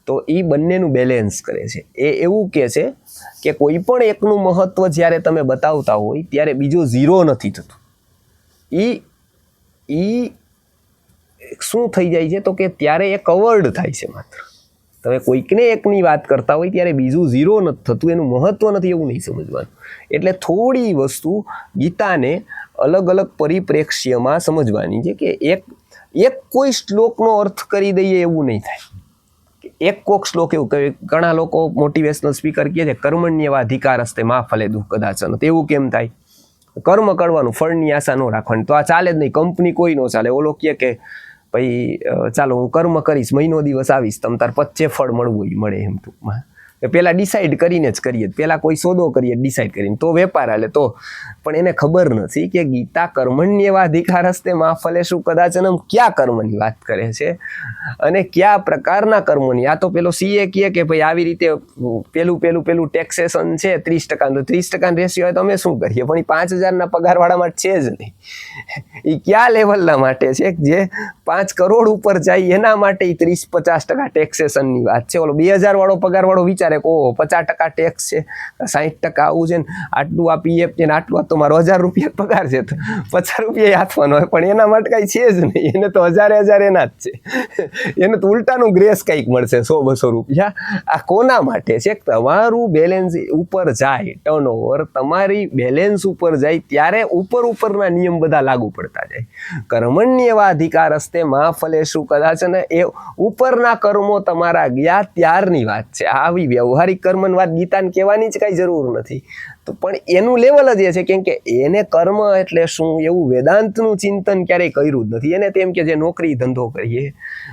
તો એ બંનેનું બેલેન્સ કરે છે. એ એવું કહે છે કે કોઈ પણ એકનું મહત્વ જ્યારે તમે બતાવતા હોય ત્યારે બીજો 0 નથી થતું. એ શું થઈ જાય છે તો કે ત્યારે એ કવર્ડ થાય છે. માત્ર તમે કોઈકને એકની વાત કરતા હોય ત્યારે બીજું 0 નથી થતું, એનું મહત્વ નથી એવું નહીં સમજવાનું. એટલે થોડી વસ્તુ ગીતાને અલગ અલગ પરિપ્રેક્ષ્યમાં સમજવાની છે કે એક કોઈ શ્લોકનો અર્થ કરી દઈએ એવું નહીં થાય. એક કોક શ્લોક એવું કહે, ઘણા લોકો મોટિવેશનલ સ્પીકર કહે છે કર્મણ્યવાધિકાર હસ્તે મા ફલે દુઃખ કદાચન. એવું કેમ થાય? કર્મ કરવાનું, ફળની આશા ન રાખવાની. તો આ ચાલે જ નહીં, કંપની કોઈ ન ચાલે. ઓલો કહે કે ભાઈ ચાલો હું કર્મ કરીશ, મહિનો દિવસ આવીશ, તમ તાર 25 ફળ મળવું હોય મળે એમ ટૂંકમાં. પેલા ડિસાઈડ કરીને જ કરીએ, પેલા કોઈ સોદો કરીએ ડિસાઈડ કરીને તો વેપાર હાલે. તો પણ એને ખબર નથી કે ગીતા કર્મણ્યવાધિકાર હસ્તે મા ફલે શું કદાચનમ ક્યાં કર્મની વાત કરે છે અને કયા પ્રકારના કર્મોની. આ તો પેલો CA કહે કે ભાઈ આવી રીતે પેલું ટેક્સેશન છે 30%, તો 30% રેશિયો હોય તો અમે શું કરીએ? પણ એ 5000ના પગારવાળા માટે છે જ નહીં. એ કયા લેવલના માટે છે? જે 5 કરોડ ઉપર જાય એના માટે 30-50% ટેક્સેશનની વાત છે. ઓલો 2000 વાળો પગારવાળો વિચાર વિચારે કે ઓહો 50% ટેક્સ છે, 60% આવું છે ને, આટલું આ પીએફ છે ને આટલું, આ તો મારો 1000 રૂપિયા પગાર છે તો 50 રૂપિયા હાથમાં હોય, પણ એના માટે કાંઈ છે જ નહીં, એને તો 1000 એના જ છે, એને તો ઉલટાનું ગ્રેસ કંઈક મળશે 100-200 રૂપિયા. આ કોના માટે છે? તમારું બેલેન્સ ઉપર જાય, ટર્નઓવર તમારી બેલેન્સ ઉપર જાય ત્યારે ઉપરના નિયમ બધા લાગુ પડતા જાય. કર્મણ્યેવાધિકાર હસ્તે મા ફલેષુ કદાચ, ને એ ઉપરના કર્મો તમારા ગયા ત્યારની વાત છે. આવી વ્યવહારિક કર્મની વાત ગીતાને કહેવાની જ કાંઈ જરૂર નથી. તો પણ એનું લેવલ જ એ છે, કેમ કે એને કર્મ એટલે શું એવું વેદાંતનું ચિંતન ક્યારેય કર્યું જ નથી. એને તેમ કે જે નોકરી ધંધો કરીએ,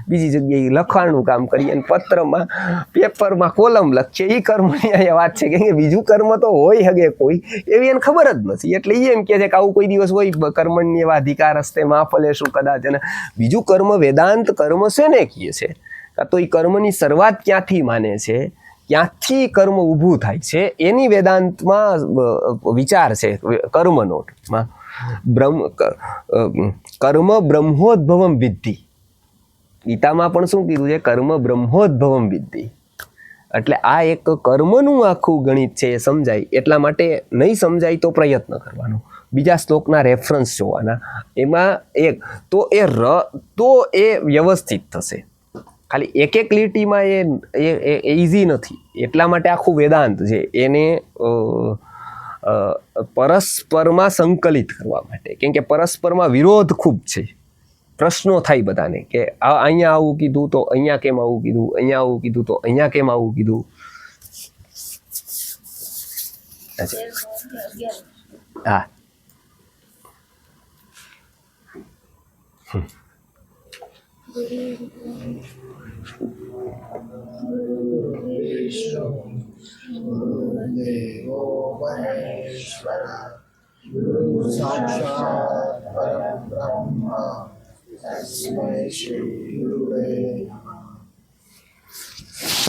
બીજી જગ્યાએ લખાણનું કામ કરીએ, અને પત્રમાં પેપરમાં કોલમ લખીએ, એ કર્મની અહીંયા વાત છે. કેમ કે બીજું કર્મ તો હોય શકે કોઈ, એવી એને ખબર જ નથી. એટલે એ એમ કહે છે કે આવું કોઈ દિવસ હોય, કર્મણ્યેવાધિકાર હસ્તે મા ફલેષુ કદાચ. અને બીજું કર્મ, વેદાંત કર્મ શેને કહે છે? તો એ કર્મની શરૂઆત ક્યાંથી માને છે, ક્યાંથી કર્મ ઊભું થાય છે, એની વેદાંતમાં વિચાર છે. કર્મનો કર્મ બ્રહ્મોદ્ભવમ વિદ્ધિ. ગીતામાં પણ શું કીધું છે? કર્મ બ્રહ્મોદ્ભવમ વિદ્ધિ. એટલે આ એક કર્મનું આખું ગણિત છે, એ સમજાય. એટલા માટે નહીં સમજાય તો પ્રયત્ન કરવાનો, બીજા શ્લોકના રેફરન્સ જોવાના. એમાં એક તો એ વ્યવસ્થિત થશે. ખાલી એક લીટીમાં એ ઇઝી નથી. એટલા માટે આખું વેદાંત છે એને પરસ્પરમાં સંકલિત કરવા માટે. કેમ કે પરસ્પરમાં વિરોધ ખૂબ છે. પ્રશ્નો થાય બધાને કે અહીંયા આવું કીધું તો અહીંયા કેમ આવું કીધું, અહીંયા આવું કીધું તો અહીંયા કેમ આવું કીધું. હા, गुरुदेवो महेश्वरः गुरु साक्षात् परब्रह्म तस्मै श्री गुरुवे